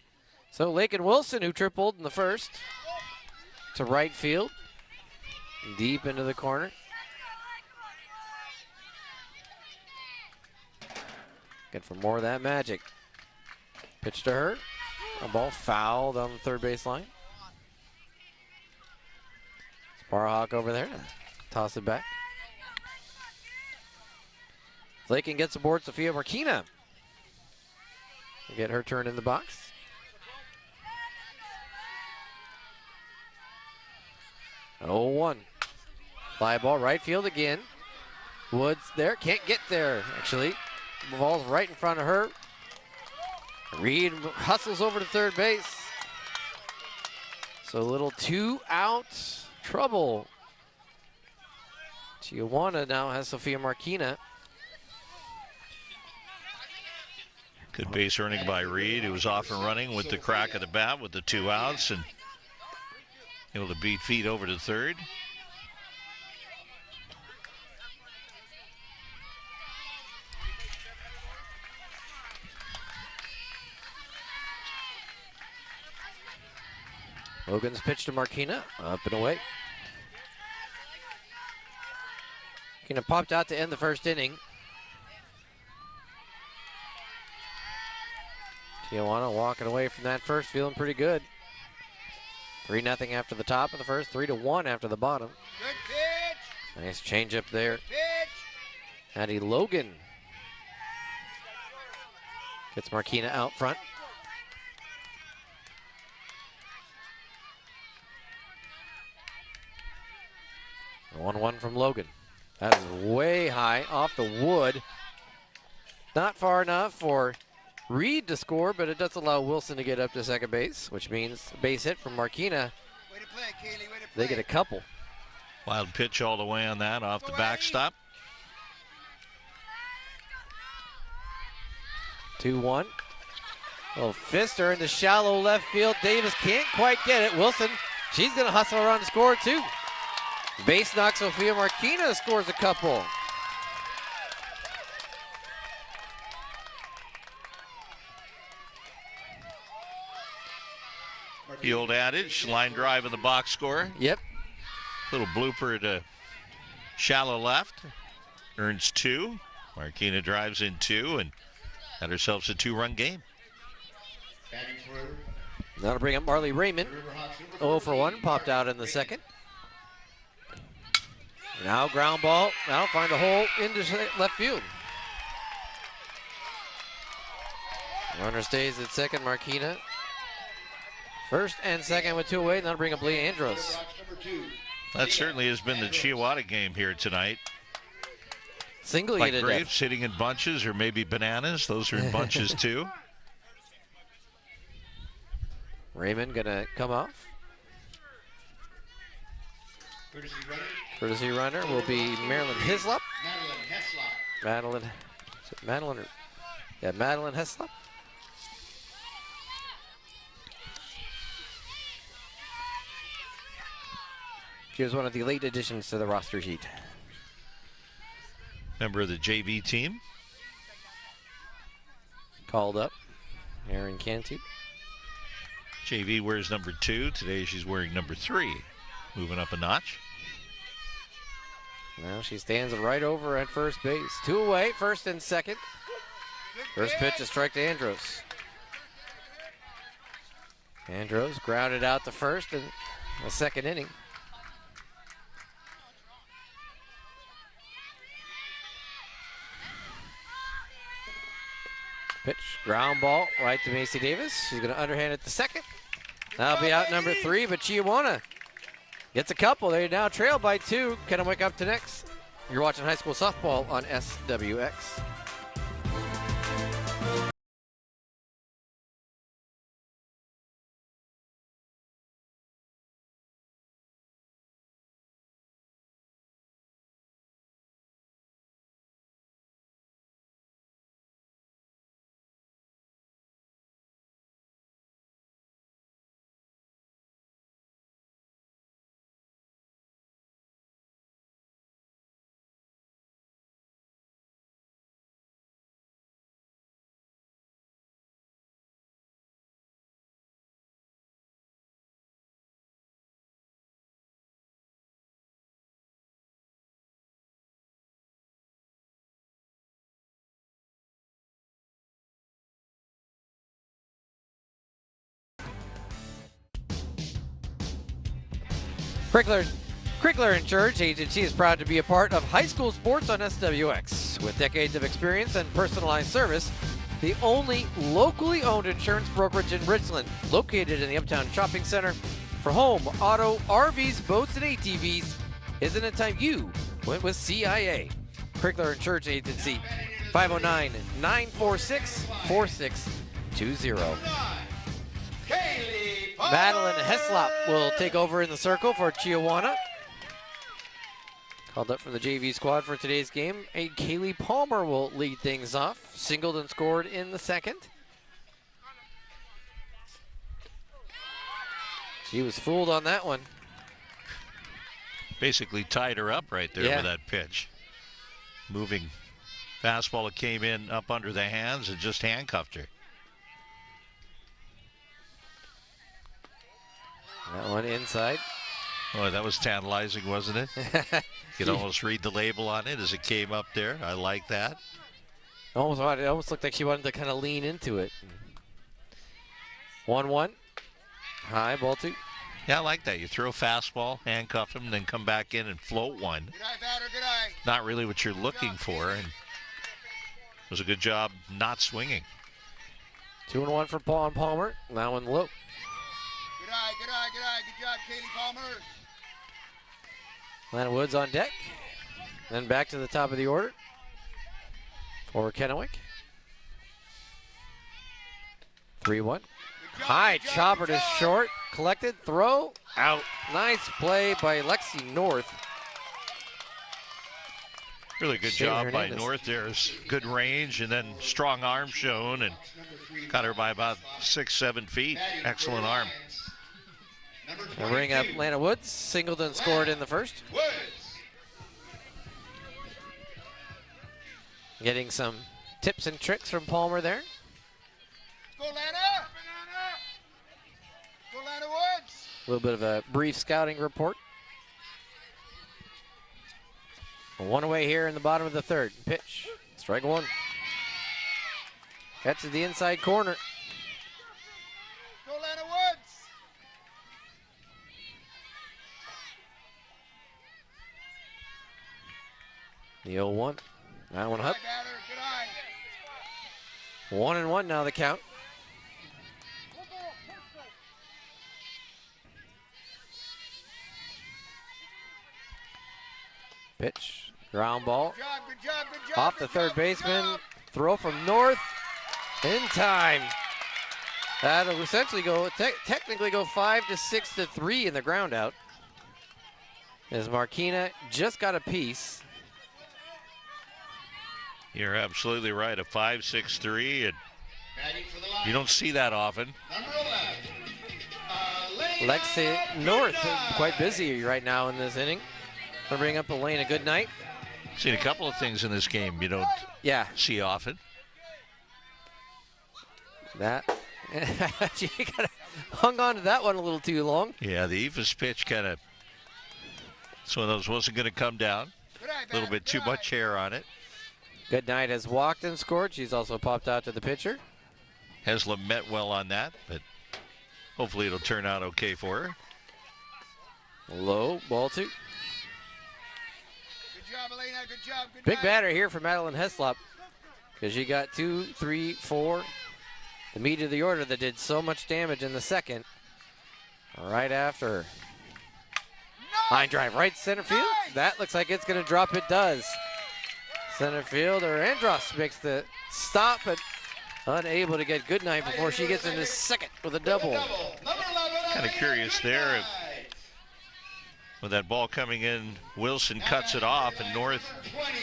So Lakin Wilson, who tripled in the first, to right field, deep into the corner. Good for more of that magic. Pitch to her. A ball fouled on the third base line. Sparhawk over there. Toss it back. Lakin gets aboard Sophia Marquina. Get her turn in the box. Oh, 1. Fly ball right field again. Woods there. Can't get there, actually. The ball's right in front of her. Reed hustles over to third base. So a little 2-out trouble. Chiawana now has Sophia Marquina. Good base earning by Reed, who was off and running with the crack of the bat with the 2 outs and able to beat feet over to third. Logan's pitch to Marquina, up and away. Marquina popped out to end the first inning. Chiawana walking away from that first, feeling pretty good. 3-0 after the top of the first, 3-1 after the bottom. Good pitch. Nice changeup there. Good pitch. Addie Logan gets Marquina out front. 1-1 from Logan. That is way high off the wood. Not far enough for Reed to score, but it does allow Wilson to get up to second base, which means a base hit from Marquina. Way to play, Kaylee. Way to play. They get a couple. Wild pitch all the way on that off the backstop. 2-1. Oh, Pfister into shallow left field. Davis can't quite get it. Wilson, she's going to hustle around to score too. Base knock, Sophia Marquina scores a couple. The old adage, line drive in the box score. Yep. Little blooper to shallow left. Earns 2. Marquina drives in 2 and had herself a 2-run game. That'll bring up Marley Raymond. 0 for 1, popped out in the second. Now ground ball. Now find a hole into left field. Runner stays at second, Marquina. First and second with 2 away, and that'll bring up Leah Andros. That certainly has been the Chiawana game here tonight. Single like unit grapes hitting in bunches, or maybe bananas. Those are in bunches too. Raymond gonna come off. Courtesy runner will be Marilyn Hislop. Madeline Heslop. She was one of the late additions to the roster sheet. Member of the JV team. Called up, Aaron Cantu. JV wears number 2. Today she's wearing number 3. Moving up a notch. Now she stands right over at first base. 2 away, first and second. First pitch, a strike to Andros. Andros grounded out the first in the second inning. Pitch, ground ball right to Macy Davis. She's going to underhand it to second. That'll be out number 3, but Chiawana gets a couple. They now trail by 2. Kennewick up to next. You're watching high school softball on SWX. Crickler Insurance Agency is proud to be a part of high school sports on SWX. With decades of experience and personalized service, the only locally owned insurance brokerage in Richland, located in the Uptown Shopping Center. For home, auto, RVs, boats, and ATVs, isn't it time you went with CIA? Crickler Insurance Agency, 509-946-4620. Kaylee Park. Madeline Heslop will take over in the circle for Chiawana. Called up from the JV squad for today's game. Kaylee Palmer will lead things off. Singled and scored in the second. She was fooled on that one. Basically tied her up right there with that pitch. Moving fastball that came in up under the hands and just handcuffed her. That one inside. Oh, that was tantalizing, wasn't it? You could almost read the label on it as it came up there. I like that. It almost looked like she wanted to kind of lean into it. 1-1. High, ball two. Yeah, I like that. You throw a fastball, handcuff him, then come back in and float one. Good eye, batter, good eye. Not really what you're looking for, and it was a good job not swinging. 2-1 for Paul Palmer. That one low. Good eye, good eye, good eye. Good job, Kaylee Palmer. Atlanta Woods on deck. Then back to the top of the order for Kennewick. 3-1. High, chopper to short. Collected, throw, out. Nice play by Lexi North. Really good job by North there. Good range and then strong arm shown and got her by about 6-7 feet. Excellent arm. And bring up Atlanta Woods. Singled and scored in the first. Getting some tips and tricks from Palmer there. Go, Lana. Go, Lana Woods. A little bit of a brief scouting report. One away here in the bottom of the third. Pitch. Strike one. Gets to the inside corner. Go, Lana Woods. The 0-1. That one up. Good eye, batter, good eye. 1-1 now the count. Pitch, ground ball. Good job, good job, good job. Off the third baseman. Throw from North. In time. That'll essentially go, technically go 5 to 6 to 3 in the ground out. As Marquina just got a piece. You're absolutely right. A 5-6-3, and you don't see that often. Lexi North quite busy right now in this inning. Gonna bring up Elena Goodnight. Seen a couple of things in this game you don't see often. That she kind of hung on to that one a little too long. Yeah, the Eva's pitch kind of, it's one of those wasn't going to come down. A little bit too much hair on it. Goodnight has walked and scored. She's also popped out to the pitcher. Heslop met well on that, but hopefully it'll turn out okay for her. Low, ball two. Good job, Elena. Good job. Good Big job. batter here for Madeline Heslop because she got 2, 3, 4. The meat of the order that did so much damage in the second. Right after. Line drive, right center field. That looks like it's going to drop. It does. Center fielder Andros makes the stop, but unable to get Goodnight before she gets into second with a double. Kind of curious there if with that ball coming in, Wilson cuts it off, and North,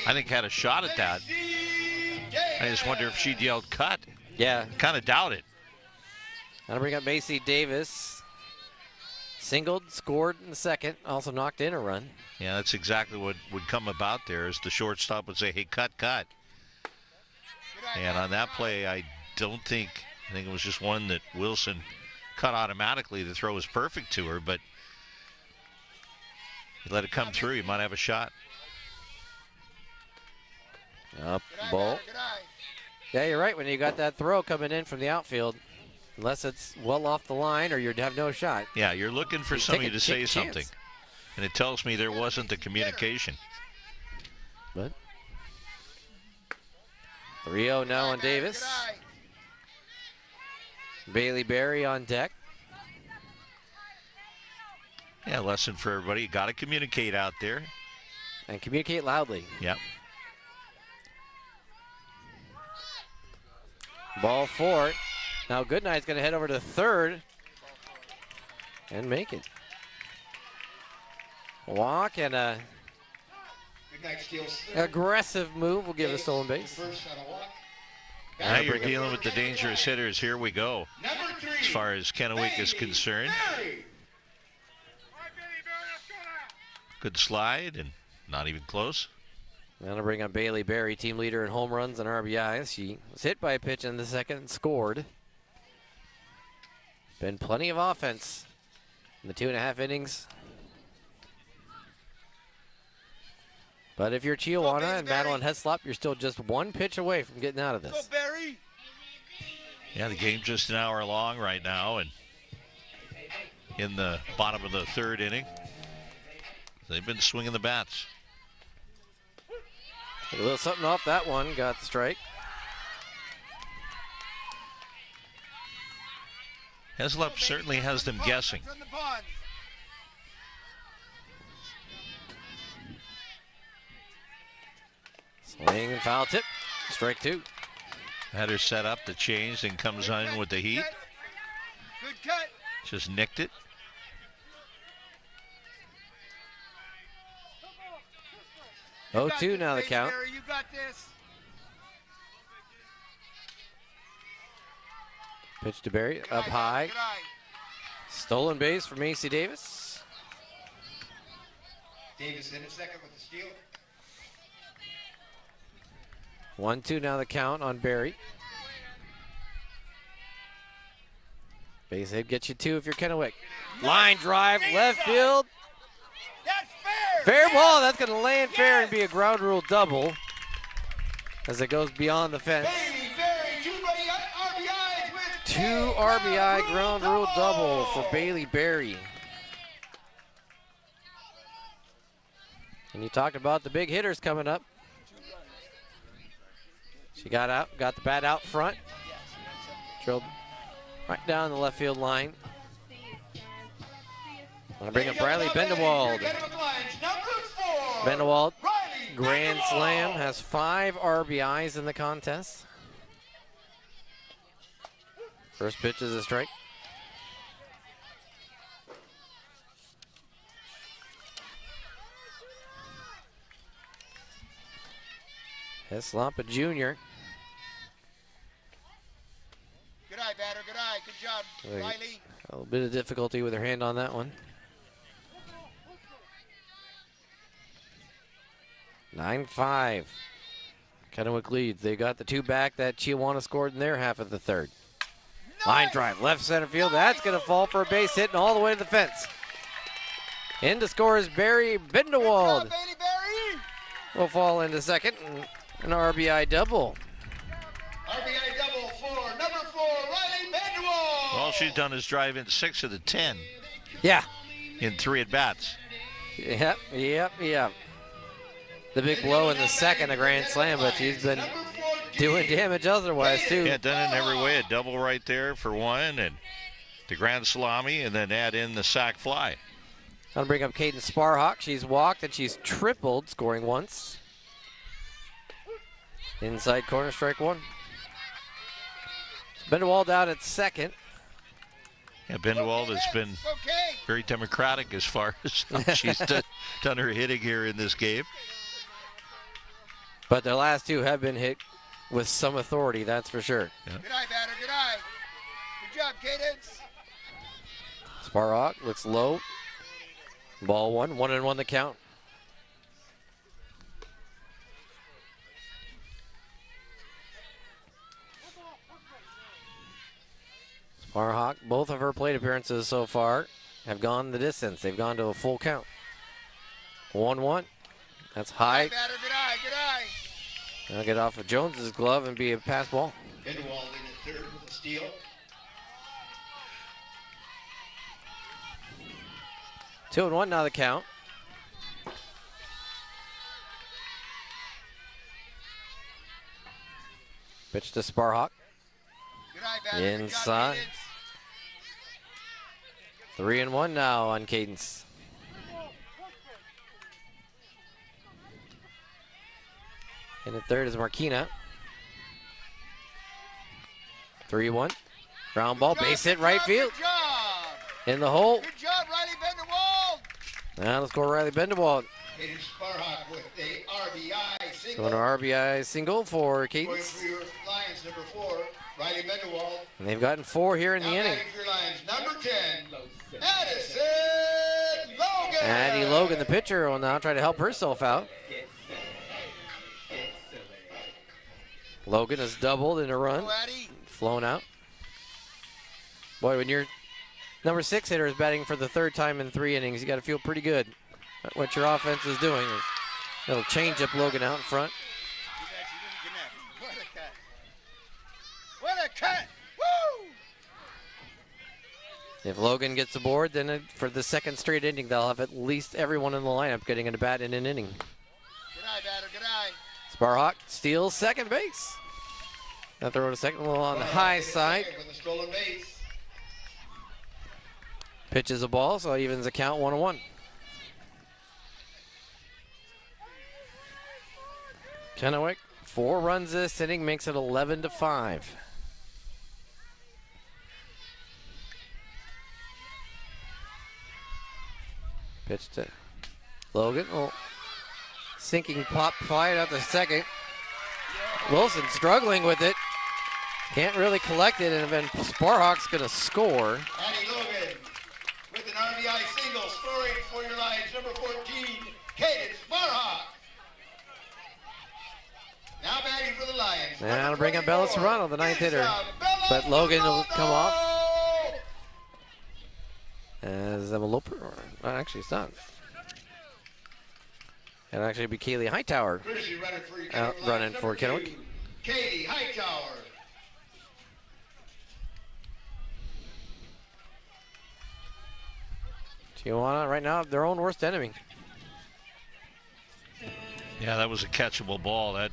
I think, had a shot at that. I just wonder if she'd yelled cut. Yeah. Kind of doubt it. That'll bring up Macy Davis. Singled, scored in the second, also knocked in a run. Yeah, that's exactly what would come about there, is the shortstop would say, hey, cut. And on that play, I think it was just one that Wilson cut automatically. The throw was perfect to her, but you let it come through, you might have a shot. Up, ball. Yeah, you're right. When you got that throw coming in from the outfield, unless it's well off the line or you'd have no shot. Yeah, you're looking for somebody to say something. And it tells me there wasn't the communication. But 3-0 now on Davis. Bailey Berry on deck. Yeah, lesson for everybody. You got to communicate out there. And communicate loudly. Yep. Ball 4. Now Goodnight's going to head over to third. and make it. Walk and a Good night, Steele's. aggressive move will give a stolen base. First on a walk. Now you're dealing with the dangerous hitters. Here we go. Number 3. As far as Kennewick is concerned. Barry. Good slide and not even close. Now to bring up Bailey Berry, team leader in home runs and RBIs. She was hit by a pitch in the second and scored. Been plenty of offense in the 2.5 innings. But if you're Chiawana and Madeline Heslop, you're still just one pitch away from getting out of this. Yeah, the game's just an hour long right now, and in the bottom of the 3rd inning, they've been swinging the bats. A little something off that one, got the strike. Heslop certainly has them guessing. Swing and foul tip, strike 2. Had her set up, the change, and comes on with the heat. Good cut. Just nicked it. Oh, 2 now the count. Barry, you got this. Pitch to Berry, up high. Good eye. Stolen base for Macy Davis. Davis in a second with the steal. 1-2 now the count on Berry. Base hit gets you 2 if you're Kennewick. Line drive, left field. That's fair. Fair ball, that's going to land fair and be a ground rule double as it goes beyond the fence. Bailey Berry, 2 RBIs with 2 RBI ground rule double for Bailey Berry. And you talked about the big hitters coming up. She got the bat out front. Drilled right down the left field line. I'm going to bring up Riley Bendewald. Bendewald, grand slam, has 5 RBIs in the contest. First pitch is a strike. Heslop, a junior. Good eye, batter. Good eye. Good job, Riley. A little bit of difficulty with her hand on that one. 9-5. Kennewick leads. They got the 2 back that Chiawana scored in their half of the 3rd. Line drive, left center field. That's going to fall for a base hit and all the way to the fence. In to score is Barry Bendewald. Bailey Berry. Will fall into second. And an RBI double. RBI double for number 4, Riley Bendewald. All she's done is drive in 6 of the 10 Yeah. in 3 at-bats. Yep. The big blow in the second, a grand slam, but she's been doing damage otherwise, too. Yeah, done it in every way. A double right there for 1, and the grand salami, and then add in the sac fly. I'm going to bring up Caden Sparhawk. She's walked and she's tripled, scoring once. Inside corner, strike 1. Bendewald out at second. Yeah, Bendewald has been very democratic as far as how she's done her hitting here in this game. But their last 2 have been hit with some authority, that's for sure. Yeah. Good eye, batter. Good eye. Good job, Cadence. Sparhawk looks low. Ball 1, 1-1 the count. Sparhawk, both of her plate appearances so far have gone the distance. They've gone to a full count. 1-1. That's high. Batter, good eye, good eye. That'll get off of Jones's glove and be a pass ball. Bendewald in the 3rd with a steal. Two and one now the count. Pitch to Sparhawk. Good eye, batter. Inside. 3-1 now on Cadence. And the third is Marquina. 3-1. Ground ball, base hit right field. Good job. in the hole. Good job, Riley Vanderwald. Now let's go Riley Bendewald. Hayden Sparhawk with a RBI So single. an RBI single for Going Cadence. for your Lions, number 4, Riley Vanderwald. And they've gotten 4 here in the Now inning. batting for your Lions, number 10, Addison Logan. Addie Logan, the pitcher, will now try to help herself out. Logan has doubled in a run, Go, Addie. flown out. Boy, when your number 6 hitter is batting for the 3rd time in 3 innings, you got to feel pretty good at what your offense is doing. It'll change up Logan out in front. What a cut. What a cut. Woo! If Logan gets aboard, then for the 2nd straight inning, they'll have at least everyone in the lineup getting a bat in an inning. Good eye, batter. Good eye. Sparhawk steals second base. That throw to second, a little on the high side. With a stolen base. Pitches a ball, so it evens the count 1-1. Kennewick, 4 runs this inning, makes it 11-5. Pitch to Logan. Oh, sinking pop fly out to second. Wilson struggling with it. Can't really collect it, and then Sparhawk's going to score. Addie Logan with an RBI single, scoring for your Lions, number 14, Cadence Sparhawk. Now batting for the Lions. Now number to bring up Bella 24, Serrano, the 9th hitter. Bella But Logan will come off. Serrano. As Loper, actually it's not. It'll actually be Kaylee Hightower Courtesy runner for your out Kennewick running Lions, for number Kennewick. 2, Katie Hightower. Chiawana right now their own worst enemy. Yeah, that was a catchable ball. That,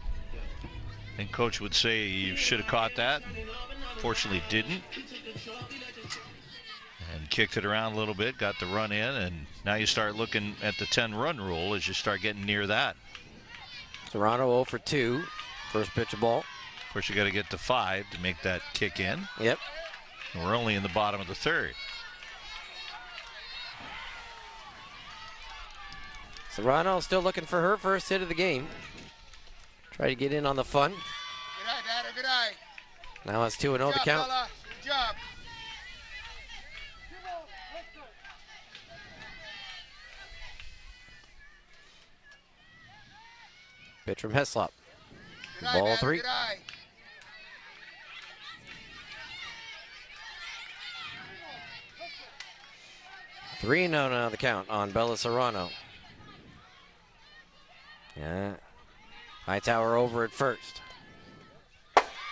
I think Coach would say you should have caught that. Fortunately, didn't. And kicked it around a little bit, got the run in, and now you start looking at the 10-run rule as you start getting near that. Serrano 0 for 2. First pitch of ball. Of course, you got to get to 5 to make that kick in. Yep. And we're only in the bottom of the 3rd. Serrano still looking for her first hit of the game. Try to get in on the fun. Good eye, batter. Good eye. Now it's 2-0 the Good job, count. Bella. Good job. Pitch from Heslop. Good eye, Ball batter. 3. Good eye. Three now the count on Bella Serrano. Yeah. Hightower over at first.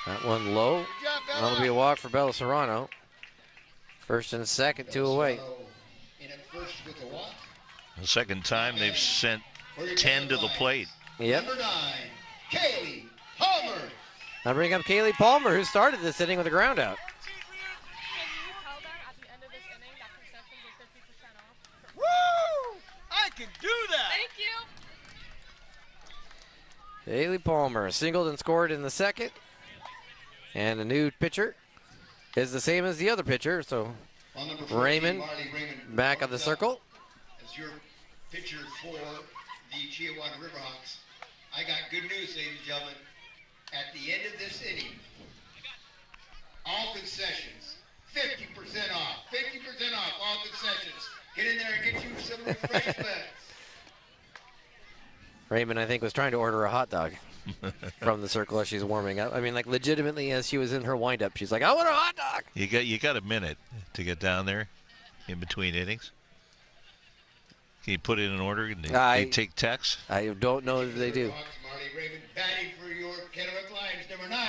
That one low. Good job, Bella. That'll be a walk for Bella Serrano. First and second, 2 away. In at first with a walk. The second time they've sent For your 10 to the Lions, plate. Yep. Number 9, Kaylee Palmer. Now bring up Kaylee Palmer, who started this inning with a ground out. Can you tell them at the end of this inning that concessions are 50% off? Woo! I can do that. Thank you. Kaylee Palmer singled and scored in the second. And the new pitcher is the same as the other pitcher, so On number 14, Raymond Marley Raymond back on the warms up circle. As your pitcher for the Chiawana Riverhawks. I got good news, ladies and gentlemen. At the end of this inning, all concessions, 50% off. 50% off all concessions. Get in there and get you some refreshments. Raymond, I think, was trying to order a hot dog from the circle as she's warming up. I mean, like, legitimately, as she was in her windup, she's like, I want a hot dog. You got a minute to get down there in between innings. Can you put in an order and they take text? I don't know that they do. Riverhawks, Marley Raymond batting for your Kennewick Lions, number 9,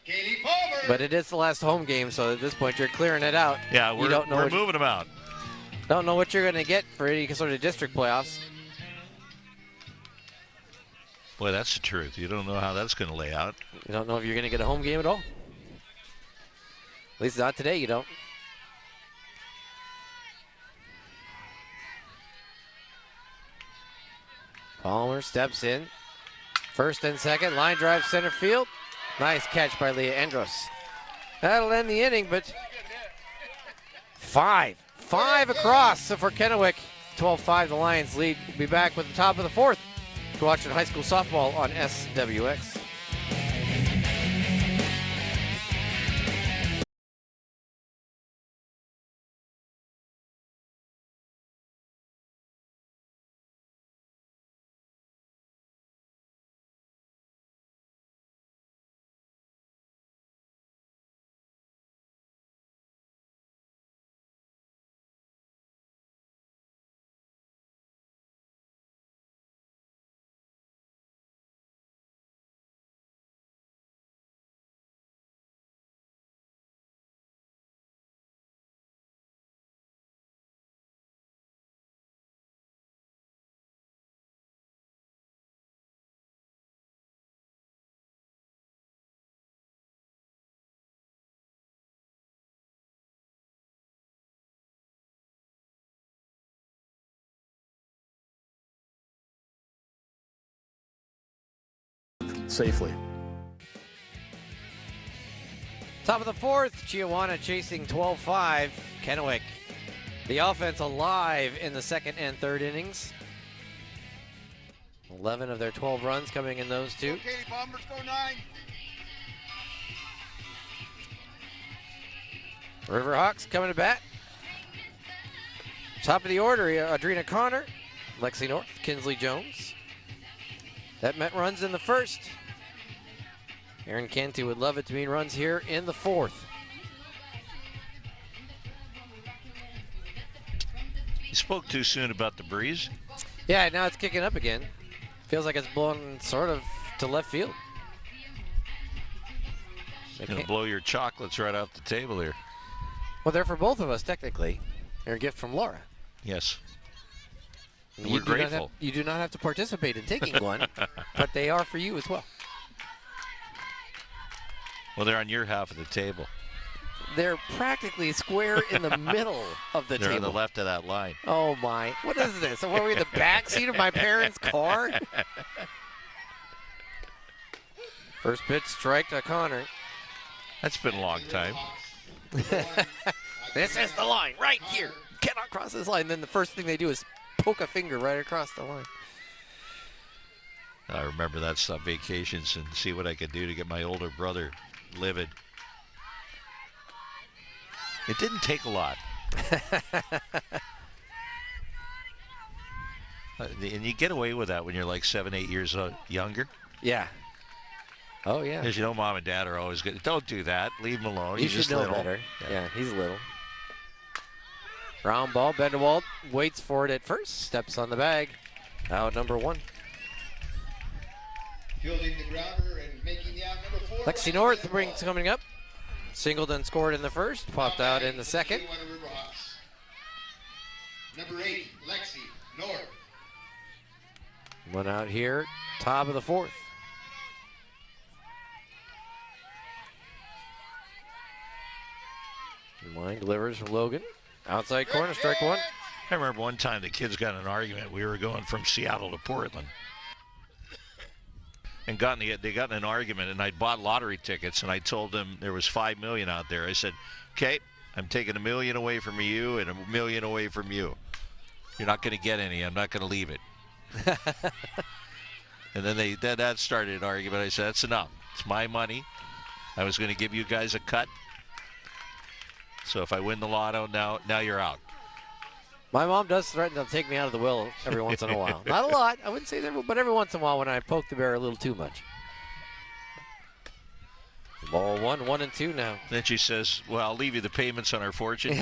Kaylee Palmer. But it is the last home game, so at this point, you're clearing it out. Yeah, You we're don't know what- moving them out. Don't know what you're going to get for any sort of district playoffs. Boy, that's the truth. You don't know how that's going to lay out. You don't know if you're going to get a home game at all. At least not today, you don't. Palmer steps in. First and second, line drive center field. Nice catch by Leah Andros. That'll end the inning, but 5 5 across for Kennewick. 12-5, the Lions lead. We'll be back with the top of the 4th. You're watching high school softball on SWX. Safely. Top of the 4th, Chiawana chasing 12-5. Kennewick, the offense alive in the 2nd and 3rd innings. 11 of their 12 runs coming in those two. Okay, Bombers go 9. Riverhawks coming to bat. Top of the order, Adrena Connor, Lexi North, Kinsley Jones. That meant runs in the 1st. Aaron Cantu would love it to mean runs here in the 4th. You spoke too soon about the breeze. Yeah, now it's kicking up again. Feels like it's blowing sort of to left field. It's going to blow your chocolates right off the table here. Well, they're for both of us, technically. They're a gift from Laura. Yes. You We're do not grateful. you do not have to participate in taking one, but they are for you as well. Well, they're on your half of the table. They're practically square in the middle of the They're table. on the left of that line. Oh my! What is this? So what, are we in the back seat of my parents' car? First pitch, strike to Connor. That's been a long time. This is the line right here. Cannot cross this line. Then the first thing they do is poke a finger right across the line. I remember that stuff, vacations, and see what I could do to get my older brother livid. It didn't take a lot. And you get away with that when you're like 7, 8 years younger. Yeah. Oh yeah. As you know, mom and dad are always good. Don't do that. Leave him alone. You He's should just know little. better. Yeah, he's little. Round ball, Bendewald waits for it at first, steps on the bag. Out number 1. Fielding the grounder and making the out number 4. Lexi North brings coming up. Singleton scored in the 1st, popped out in the 2nd. Number 8, Lexi North. One out here, top of the 4th. Line delivers from Logan. Outside corner, strike 1. I remember one time the kids got in an argument. We were going from Seattle to Portland. And they got in an argument, and I bought lottery tickets, and I told them there was $5 million out there. I said, okay, I'm taking $1 million away from you and $1 million away from you. You're not going to get any. I'm not going to leave it. And then that started an argument. I said, that's enough. It's my money. I was going to give you guys a cut. So if I win the lotto, now you're out. My mom does threaten to take me out of the will every once in a while. Not a lot. I wouldn't say that, but every once in a while when I poke the bear a little too much. Ball 1, 1 and 2 now. Then she says, well, I'll leave you the payments on our fortune.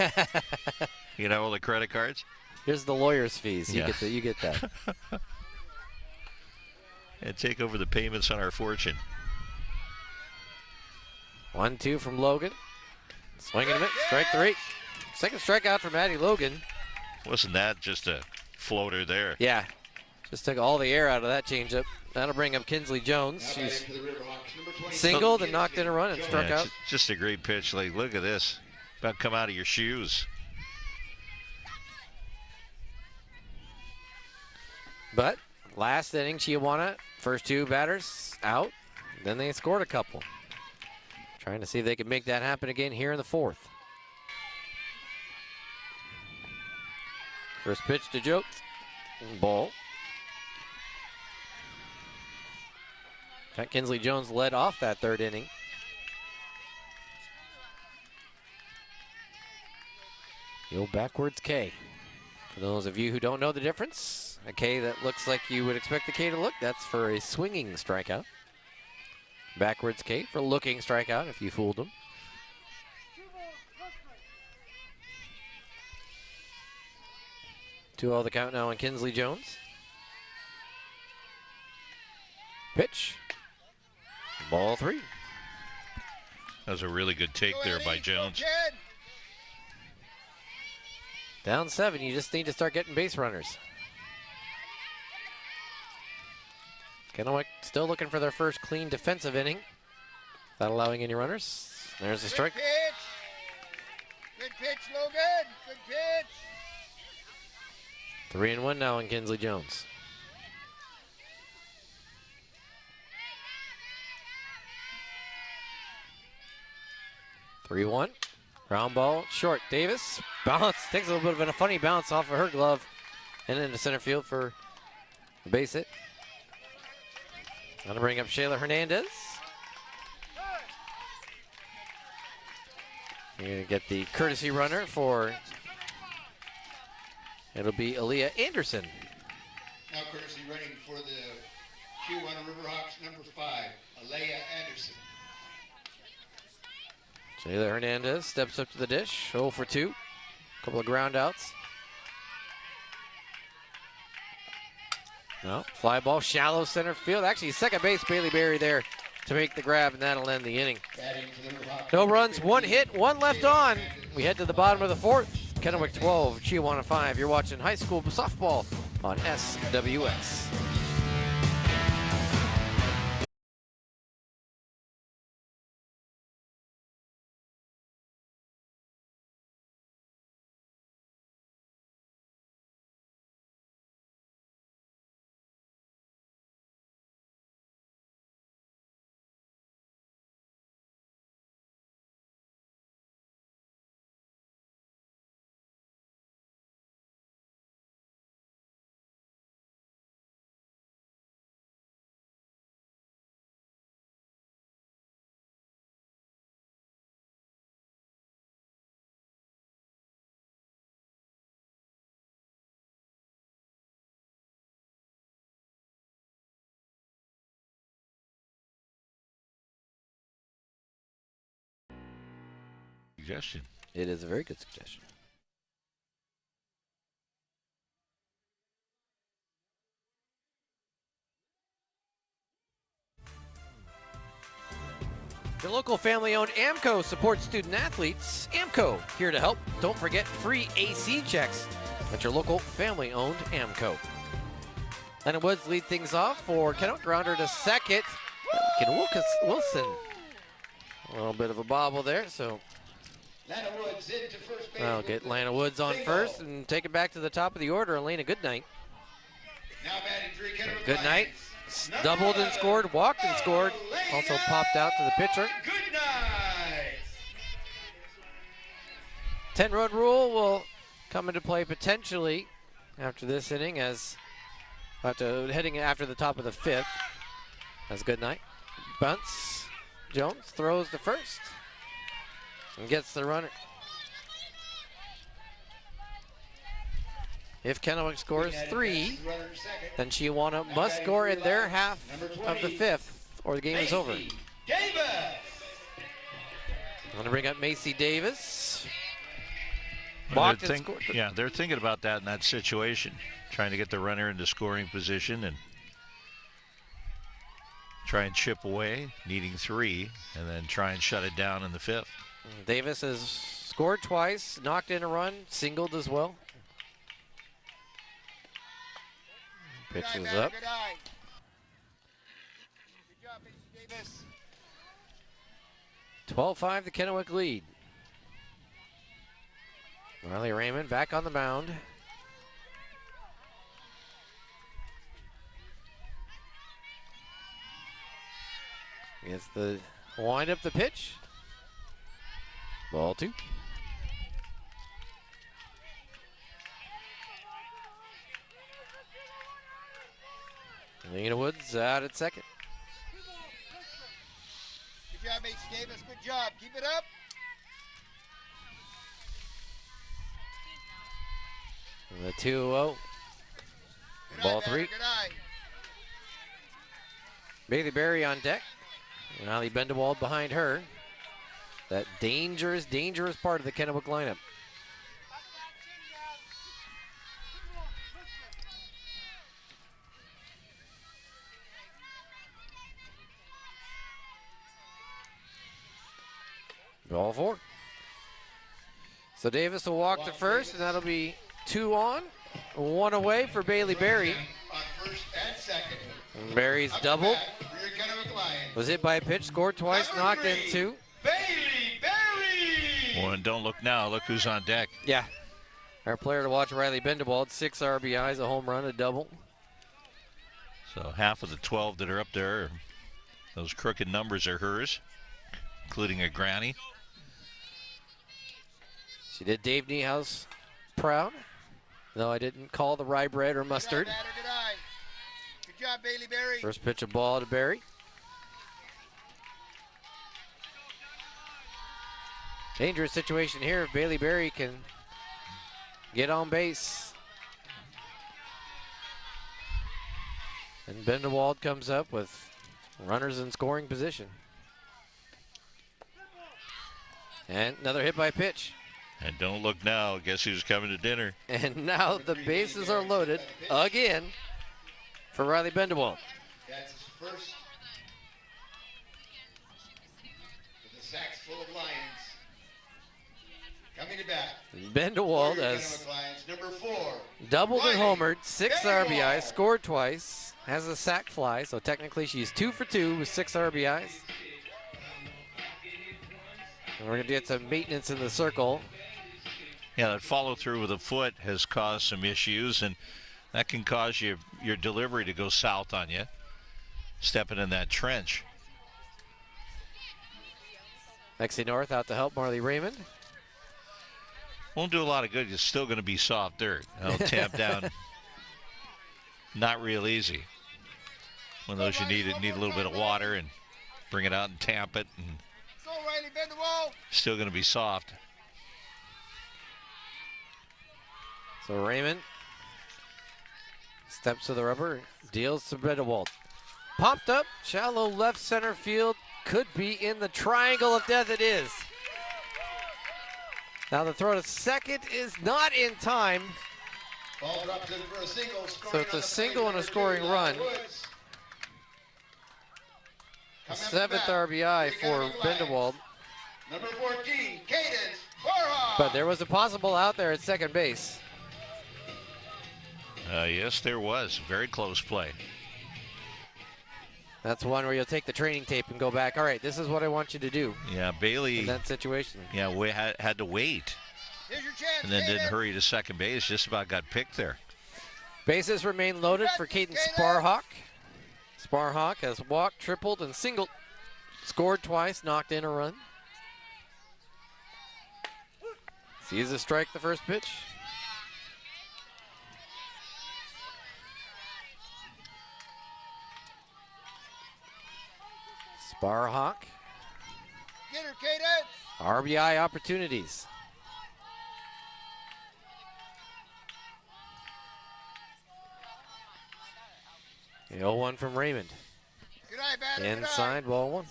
You know, all the credit cards. Here's the lawyer's fees. Yeah. You get that. And take over the payments on our fortune. 1-2 from Logan. Swing and a miss. Strike 3. Second strikeout from Maddie Logan. Wasn't that just a floater there? Yeah. Just took all the air out of that changeup. That'll bring up Kinsley Jones. She's singled and knocked in a run and struck Yeah, out. just a great pitch. Like, look at this. About to come out of your shoes. But last inning, Chiawana, first 2 batters out. Then they scored a couple. Trying to see if they can make that happen again here in the 4th. First pitch to Jotes. Ball. Kinsley Jones led off that third inning. The old backwards K. For those of you who don't know the difference, a K that looks like you would expect the K to look, that's for a swinging strikeout. Backwards K for looking strikeout, if you fooled them. 2-0 the count now on Kinsley Jones. Pitch. Ball 3. That was a really good take there by Jones. Down 7, you just need to start getting base runners. Kennewick still looking for their first clean defensive inning. Without allowing any runners. There's a strike. Good pitch, Logan. Good pitch. 3-1 now on Kinsley Jones. Three-one. Ground ball, short. Davis, bounce. Takes a little bit of a funny bounce off of her glove. And into center field for the base hit. Gonna bring up Shayla Hernandez. You're gonna get the courtesy runner for, it'll be Aaliyah Anderson. Now courtesy running for the Chiawana Riverhawks, number 5, Aaliyah Anderson. Shayla Hernandez steps up to the dish, 0 for 2. Couple of ground outs. No, fly ball, shallow center field. Actually, second base, Bailey Berry there to make the grab, and that'll end the inning. No runs, 1 hit, 1 left on. We head to the bottom of the 4th. Kennewick 12, Chiawana 5. You're watching high school softball on SWX. Suggestion. It is a very good suggestion. Your local family-owned AMCO supports student athletes. AMCO, here to help. Don't forget free AC checks at your local family-owned AMCO. Lana Woods lead things off for Kennewick. Grounder to second. Wilson. A little bit of a bobble there, so Lana Woods into first base. I'll get Lana Woods on first and take it back to the top of the order. Elena Goodnight. Now batting 3, Kennewick Goodnight Lions. doubled and scored, walked and scored. Also popped out to the pitcher. Good night. 10-run rule will come into play potentially after this inning, as heading after the top of the 5th. That's Goodnight. Bunts. Jones throws to first and gets the runner. If Kennewick scores 3, then Chiawana must score in their half of the 5th, or the game is over. Davis. I'm going to bring up Macy Davis. Well, Walked and scored. yeah, they're thinking about that in that situation, trying to get the runner into scoring position and try and chip away, needing 3, and then try and shut it down in the 5th. Davis has scored twice, knocked in a run, singled as well. Pitch is up. Good eye. Good job, Davis. 12-5 the Kennewick lead. Riley Raymond back on the mound. Gets the wind up the pitch. Ball 2. Lena Woods out at second. Good job, H. Davis. Good job. Keep it up. And the 2-0. Ball 3. Good eye. Bailey Berry on deck. Riley Bendewald behind her. That dangerous, dangerous part of the Kennewick lineup. Ball 4. So Davis will walk to first, and that'll be 2 on, 1 away for Bailey Berry. On first and second. And Berry's doubled. For your Kennewick Lions. Was hit by a pitch, scored twice, Number knocked 3, in 2. Bailey Berry. Well, and don't look now. Look who's on deck. Yeah. Our player to watch, Riley Bendewald, 6 RBIs, a home run, a double. So half of the 12 that are up there, those crooked numbers are hers, including a granny. She did Dave Niehaus proud, though I didn't call the rye bread or Good mustard. eye, batter, good eye. Good job, Bailey Berry. First pitch of ball to Berry. Dangerous situation here if Bailey Berry can get on base. And Bendewald comes up with runners in scoring position. And another hit by pitch. And don't look now. Guess who's coming to dinner? And now the bases are loaded again for Riley Bendewald. That's his first. With the sacks full of Lions. Coming to bat. Bendewald For your has Kennewick Lions, number 4. doubled and Riley homered, 6 Bendewald. RBIs, scored twice, has a sac fly, so technically she's 2 for 2 with 6 RBIs. And we're going to get some maintenance in the circle. Yeah, that follow through with a foot has caused some issues, and that can cause your delivery to go south on you, stepping in that trench. Lexi North out to help Marley Raymond. Won't do a lot of good. It's still going to be soft dirt. It'll tamp down. Not real easy. One of those you need a little bit of water and bring it out and tamp it, and Go, Riley Bendewald. still going to be soft. So Raymond steps to the rubber, deals to Bendewald. Popped up, shallow left center field, could be in the triangle of death. It is. Now the throw to second is not in time. Ball drops in for a single. So it's a single and a scoring run. Seventh RBI for Bendewald. Number 14, Cadence Barha. But there was a possible out there at second base. Yes, there was. Very close play. That's one where you'll take the training tape and go back. All right, this is what I want you to do Yeah, Bailey in that situation. had to wait Here's your chance, and then didn't Cadence. hurry to second base. Just about got picked there. Bases remain loaded for Caden Sparhawk. Sparhawk has walked, tripled, and singled. Scored twice, knocked in a run. Sees a strike the first pitch. Sparhawk, Get her, Cadence. RBI opportunities. The 0-1 from Raymond. Good eye, batter. Good eye. Inside, ball 1.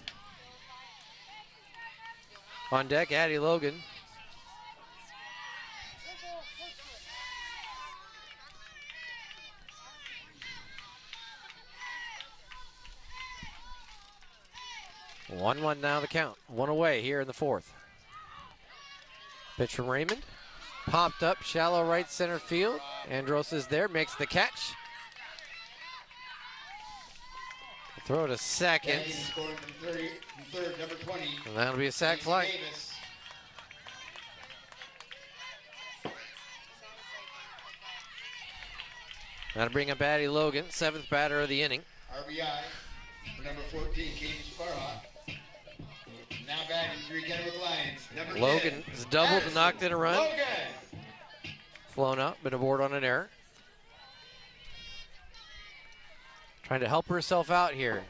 On deck, Addie Logan. One now the count. 1 away here in the 4th. Pitch from Raymond. Popped up, shallow right center field. Andros is there, makes the catch. Throw to second. Danny scoring from third, number 20. And that'll be a sac fly. Davis. That'll bring up Addie Logan, 7th batter of the inning. RBI for number 14, Cadence Barha. Now batting for your Kennewick Lions. Number 10, Logan is doubled and knocked in a run. Logan. Flown up, been aboard on an error. Trying to help herself out here.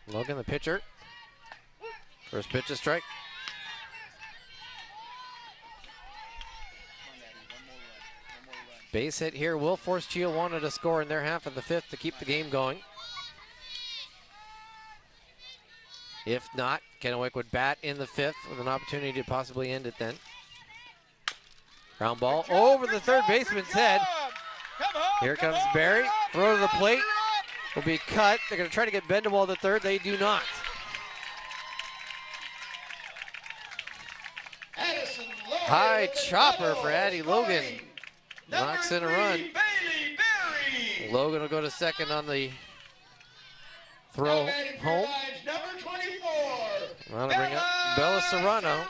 Logan, the pitcher. First pitch is strike. Base hit here will force Chiawana to score in their half of the fifth to keep the game going. If not, Kennewick would bat in the fifth with an opportunity to possibly end it then. Ground ball over the third baseman's head. Here comes Barry. Throw to the plate. Will be cut. They're going to try to get Bendewald to third. They do not. High chopper for Addie Logan. Knocks in a run. Logan will go to second on the throw home. Want to bring up Bella Serrano.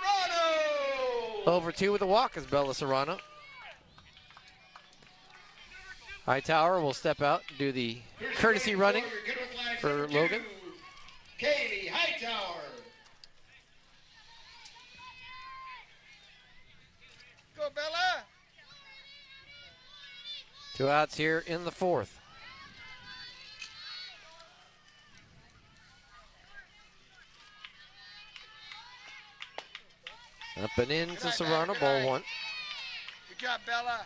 Over 2 with a walk is Bella Serrano. Hightower will step out and do the courtesy running for Logan. Kaylee Hightower. Go Bella. 2 outs here in the fourth. Up and in to Serrano, ball 1. Good job, Bella.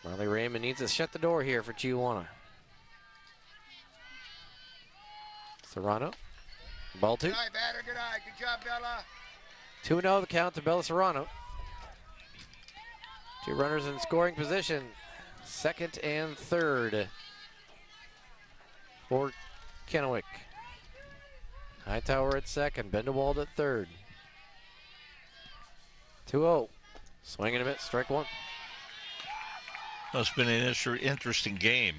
Marley Raymond needs to shut the door here for Chiawana. Serrano, ball 2. Good eye, batter, good eye. Good job, Bella. 2-0 the count to Bella Serrano. 2 runners in scoring position, second and third for Kennewick. Hightower at second, Bendewald at third. 2-0. Swing and a miss, strike 1. Well, it's been an interesting game.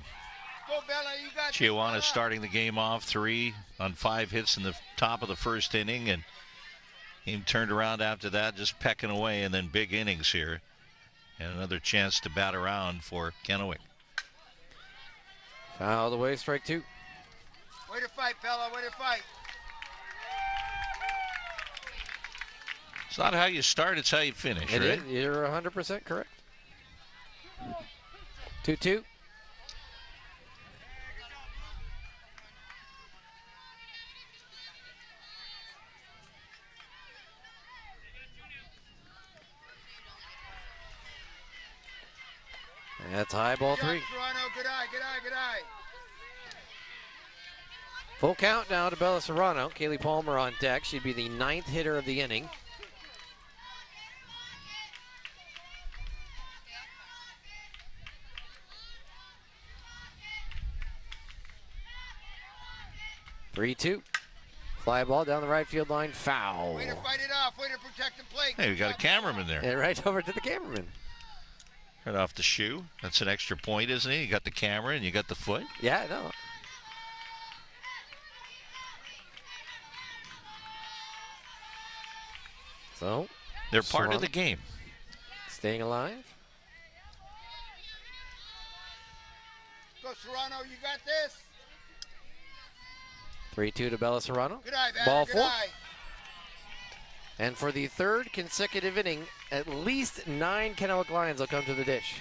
Go, Bella, you got Chiawana starting the game off 3 on 5 hits in the top of the first inning, and he turned around after that, just pecking away, and then big innings here. And another chance to bat around for Kennewick. Foul away, strike 2. Way to fight, Bella, way to fight. It's not how you start, it's how you finish, It right? is. You're 100% correct. 2-2. That's high, ball 3. Toronto, good eye, good eye, good eye. Full count now to Bella Serrano. Kaylee Palmer on deck. She'd be the 9th hitter of the inning. (3-2). Fly ball down the right field line, foul. Way to fight it off, way to protect the plate. Hey, we got a cameraman there. And right over to the cameraman. Right off the shoe. That's an extra point, isn't it? You got the camera and you got the foot. Yeah, I know. So, They're part Serrano of the game. staying alive. Go, Serrano, you got this. 3-2 to Bella Serrano. Good eye, batter, Ball good 4. eye. And for the 3rd consecutive inning, at least 9 Kennewick Lions will come to the dish.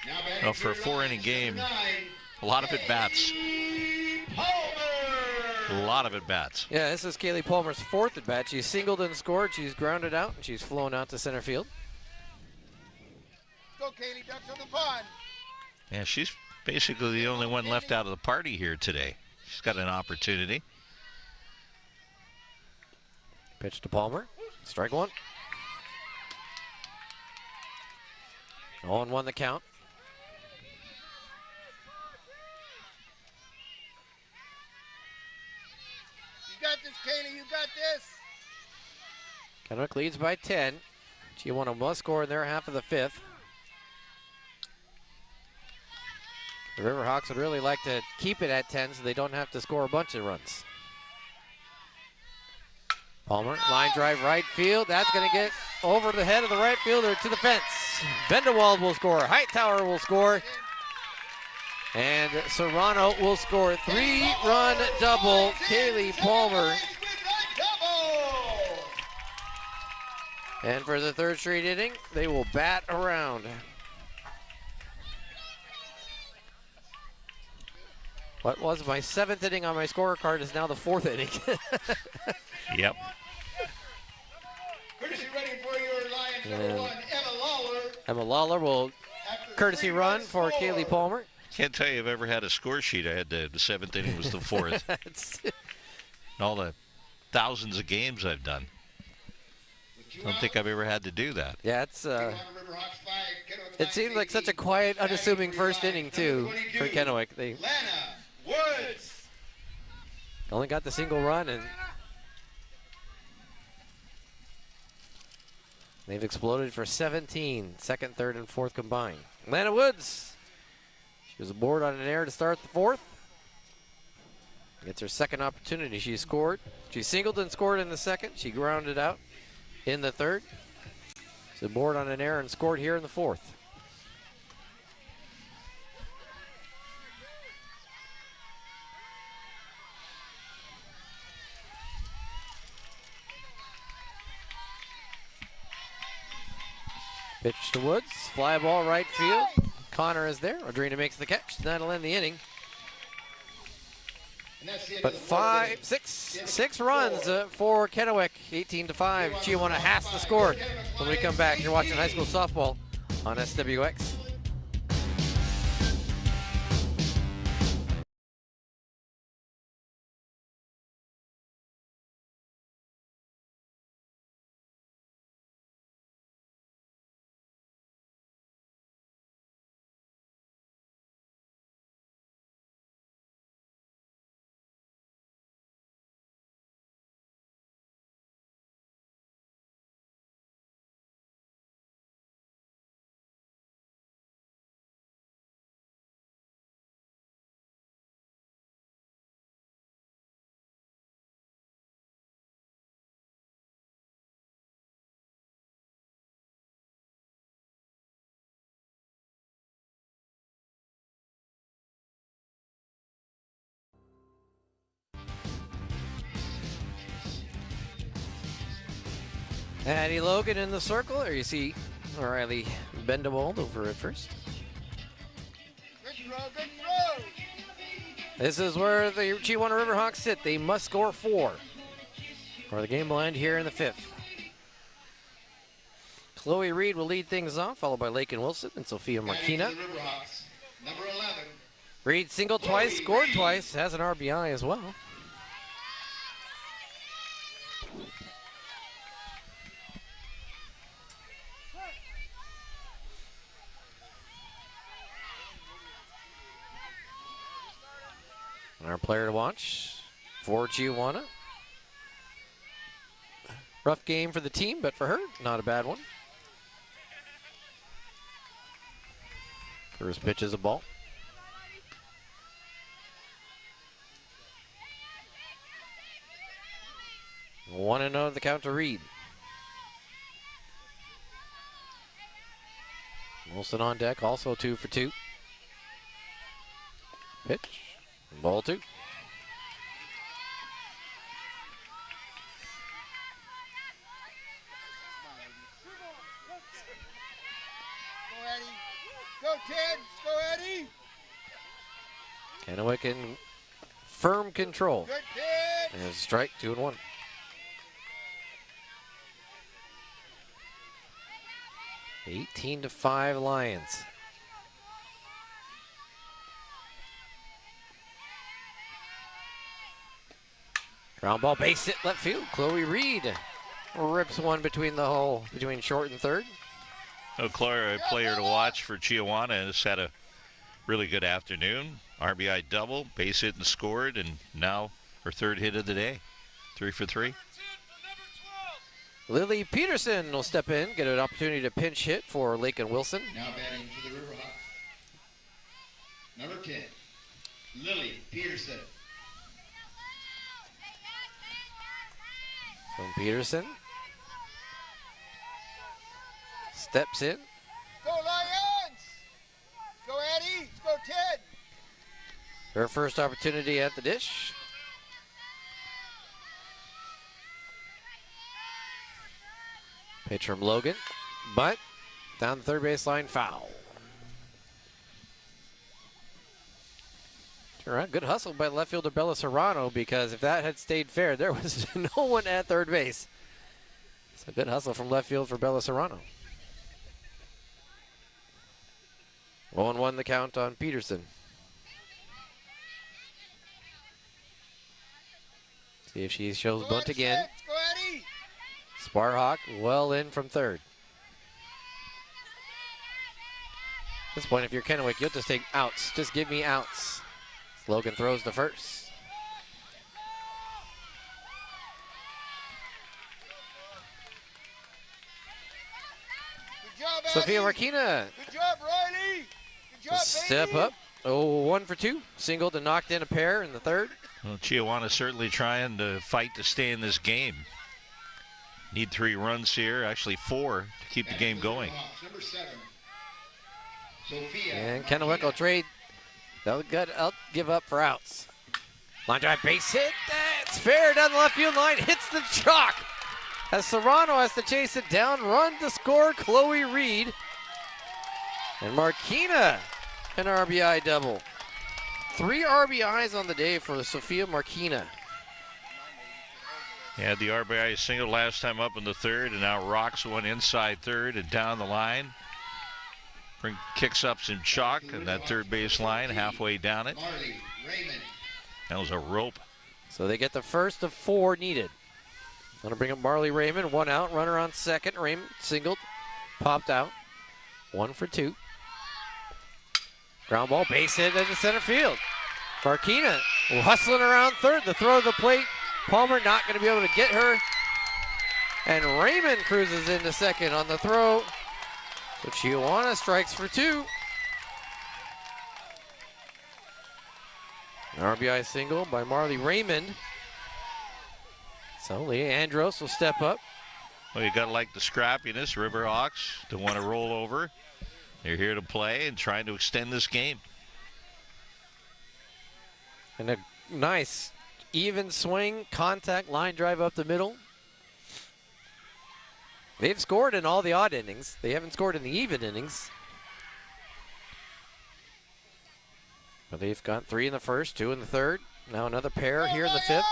Now batting Well, for a third 4-inning line, game, number 9, a lot of at-bats. Palmer. A lot of at-bats. Yeah, this is Kaylee Palmer's 4th at bat. She's singled and scored. She's grounded out, and she's flown out to center field. Go, Kaylee, ducks on the pond. Yeah, she's basically the only one left out of the party here today. She's got an opportunity. Pitch to Palmer. Strike 1. 0-1 the count. You got this, Kaylee, you got this. Kennewick leads by 10. Chiawana must score in their half of the 5th. The Riverhawks would really like to keep it at 10 so they don't have to score a bunch of runs. Palmer, line drive right field. That's going to get over the head of the right fielder to the fence. Bendewald will score. Hightower will score. And Serrano will score. 3-run double. Kaylee Palmer And for the third straight inning, they will bat around. What was my 7th inning on my scorecard is now the 4th inning. Yep. Courtesy running for your Lions, number 1, Emma Lawler. Emma Lawler will After courtesy 3 run runs for scored. Kaylee Palmer. Can't tell you I've ever had a score sheet. I had the 7th inning was the 4th. And all the thousands of games I've done. I don't think I've ever had to do that. Yeah, it's Chiawana Riverhawks 5, Kennewick it seemed like such a 18. quiet, unassuming Batting for your first Lions, inning number too 22, for Kennewick. They Lana Woods. only got the single run, and they've exploded for 17, second, third, and fourth combined. Lana Woods, she was aboard on an error to start the 4th. Gets her second opportunity. She scored. She singled and scored in the 2nd. She grounded out in the 3rd. She's aboard on an error and scored here in the 4th. Pitch to Woods, fly ball right field. Connor is there. Audrina makes the catch. That'll end the inning. And that's the end But of the 4th inning. six runs for Kennewick, 18-5. Chiawana has to score. When we come back, you're watching high school softball on SWX. Addie Logan in the circle, or you see O'Reilly Bendewald over at first. This is where the Chiawana Riverhawks sit. They must score 4, or the game will end here in the 5th. Chloe Reed will lead things off, followed by Lakin Wilson and Sophia Marquina. Batting for the Riverhawks, number 11. Reed singled twice, scored twice, has an RBI as well. Our player to watch for Chiawana. Rough game for the team, but for her, not a bad one. First pitch is a ball. 1-0 the count to Reed. Wilson on deck, also 2 for 2. Pitch, ball 2. Go, Ted. Go, Eddie. Kennewick in firm control. Good pitch. And a strike, 2-1. Eighteen to 5 Lions. Ground ball, base hit left field. Chloe Reed rips one between the hole, between short and third. Oh, Chloe, a player to watch for Chiawana, has had a really good afternoon. RBI double, base hit and scored, and now her third hit of the day. 3 for 3. Lily Peterson will step in, get an opportunity to pinch hit for Lakin Wilson. Now batting for the Riverhawks. Number 10, Lily Peterson. From Peterson. Steps in. Go Lions! Go Eddie! Go Ted! Her first opportunity at the dish. Pitch from Logan, but down the third baseline, foul. Turn around, good hustle by left fielder Bella Serrano, because if that had stayed fair, there was no one at third base. So good hustle from left field for Bella Serrano. 0-1 the count on Peterson. See if she shows bunt again. Sparhawk well in from third. At this point, if you're Kennewick, you'll just take outs. Just give me outs. Logan throws the first. Good job, Sophia Eddie. Marquina. Good job, Riley. Good job, Step baby. up. Oh, 1 for 2. Singled and knocked in a pair in the third. Well, Chiawana certainly trying to fight to stay in this game. Need 3 runs here, actually 4 to keep the game going. Number 7. Sophia. And Kennewick will trade. They'll give up for outs. Line drive, base hit. That's fair down the left field line. Hits the chalk. As Serrano has to chase it down. Run to score, Chloe Reed. And Marquina, an RBI double. 3 RBIs on the day for Sophia Marquina. He had the RBI single last time up in the third, and now rocks one inside third and down the line. Kicks up some chalk in that third base line, halfway down it. Marley Raymond. That was a rope. So they get the first of 4 needed. Gonna bring up Marley Raymond, 1 out, runner on second. Raymond singled, popped out, 1 for 2. Ground ball, base hit into center field. Marquina hustling around third. The throw to the plate. Palmer not going to be able to get her. And Raymond cruises into second on the throw. So Chiawana strikes for 2. An RBI single by Marley Raymond. So Leah Andros will step up. Well, you got to like the scrappiness, Riverhawks, to want to roll over. They're here to play and trying to extend this game. And a nice even swing, contact, line drive up the middle. They've scored in all the odd innings. They haven't scored in the even innings. But they've got 3 in the first, 2 in the third. Now another pair here in the fifth.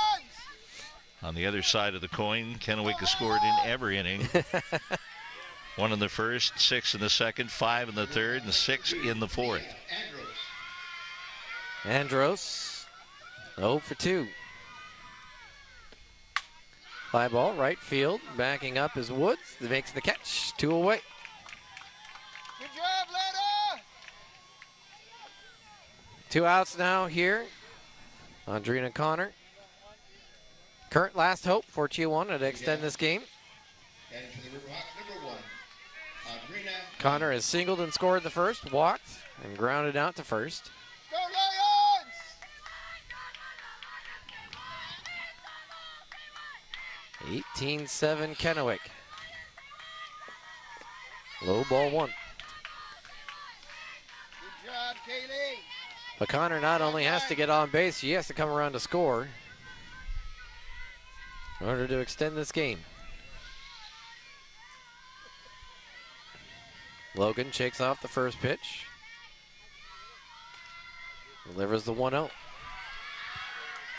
On the other side of the coin, Kennewick has scored in every inning. 1 in the first, 6 in the second, 5 in the third, and 6 in the fourth. Andros, 0 for 2. Fly ball, right field. Backing up is Woods. That makes the catch. 2 away. Good job, Letta. 2 outs now here. Andrina Connor. Current last hope for Chiawana to extend this game. And for the Riverhawks, number 1, Adrina. Connor has singled and scored the first, walked, and grounded out to first. Go Lions! 18-7 Kennewick. Low ball 1. Good job, Kaylee. But Connor not only has to get on base, she has to come around to score in order to extend this game. Logan shakes off the first pitch. Delivers the 1-0.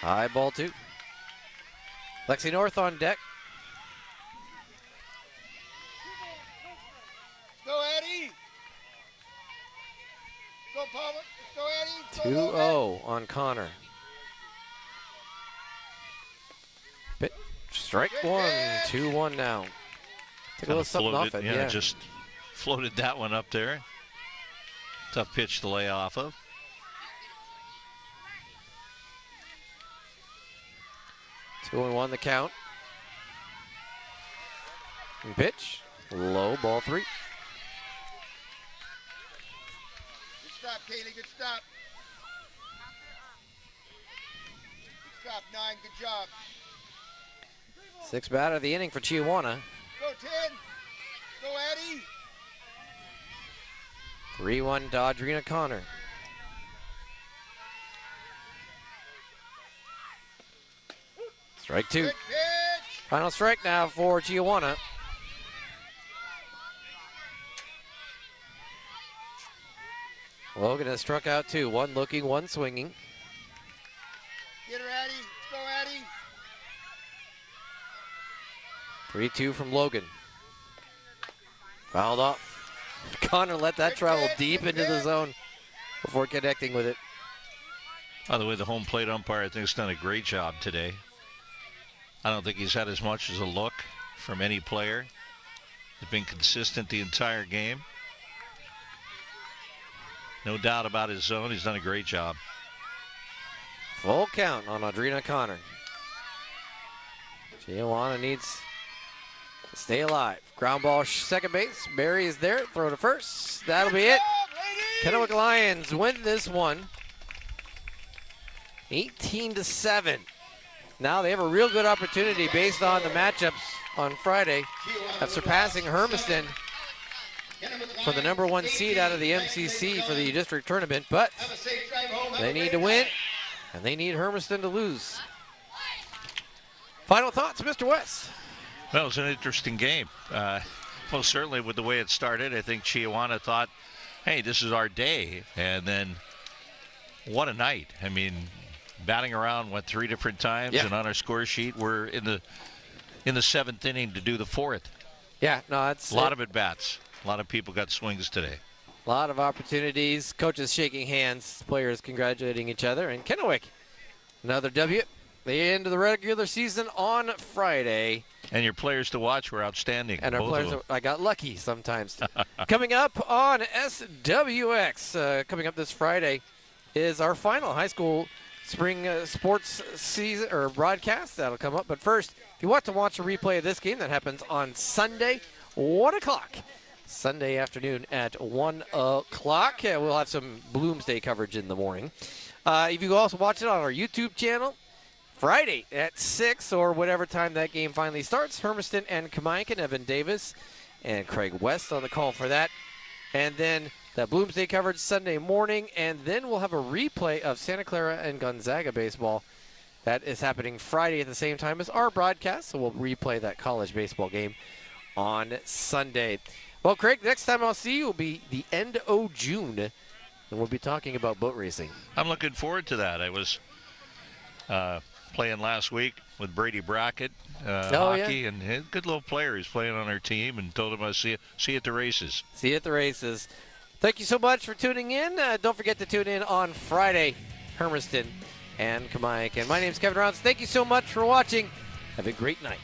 High ball 2. Lexi North on deck. Go Eddie. Go Palmer. Go Eddie. Go 2-0 on Connor. Strike 1, 2-1 now. Take a little something off it. Yeah, just floated that one up there. Tough pitch to lay off of. Two and 1 the count. And pitch, low, ball 3. Good stop, Kaylee. Good stop. Good stop, 9. Good job. 6th batter of the inning for Chiawana. Go 10. Go Eddie. 3-1 to Audrina Connor. Strike 2. Good pitch. Final strike now for Chiawana. Logan has struck out 2. One looking, one swinging. Get her, Addie. Go, Addie. 3-2 from Logan. Fouled off. Connor let that travel deep into the zone before connecting with it. By the way, the home plate umpire, I think, has done a great job today. I don't think he's had as much as a look from any player. He's been consistent the entire game. No doubt about his zone. He's done a great job. Full count on Audrina Connor. Chiawana needs to stay alive. Ground ball, second base. Barry is there. Throw to first. That'll be it. Kennewick Lions win this one 18-7. Now they have a real good opportunity based on the matchups on Friday of surpassing Hermiston for the number 1 seed out of the MCC for the district tournament, but they need to win and they need Hermiston to lose. Final thoughts, Mr. West? Well, it was an interesting game. Most certainly with the way it started, I think Chiawana thought, hey, this is our day. And then what a night. I mean, batting around, 3 different times, and on our score sheet, we're in the 7th inning to do the 4th. Yeah, no, it's a lot of at-bats. A lot of people got swings today. A lot of opportunities. Coaches shaking hands, players congratulating each other. And Kennewick, another W. The end of the regular season on Friday. And your players to watch were outstanding. And our players, I got lucky sometimes. Coming up on SWX, coming up this Friday, is our final high school spring sports season or broadcast. That'll come up. But first, if you want to watch a replay of this game, that happens on Sunday, 1 o'clock. Sunday afternoon at 1 o'clock. We'll have some Bloomsday coverage in the morning. If you also watch it on our YouTube channel, Friday at 6 or whatever time that game finally starts. Hermiston and Kennewick, Evan Davis and Craig West on the call for that. And then the Bloomsday coverage Sunday morning. And then we'll have a replay of Santa Clara and Gonzaga baseball. That is happening Friday at the same time as our broadcast. So we'll replay that college baseball game on Sunday. Well, Craig, next time I'll see you will be the end of June. And we'll be talking about boat racing. I'm looking forward to that. I was playing last week with Brady Brackett, hockey, and a good little player. He's playing on our team, and told him I'll see you at the races. See you at the races. Thank you so much for tuning in. Don't forget to tune in on Friday, Hermiston and Kennewick. And my name's Kevin Rounds. Thank you so much for watching. Have a great night.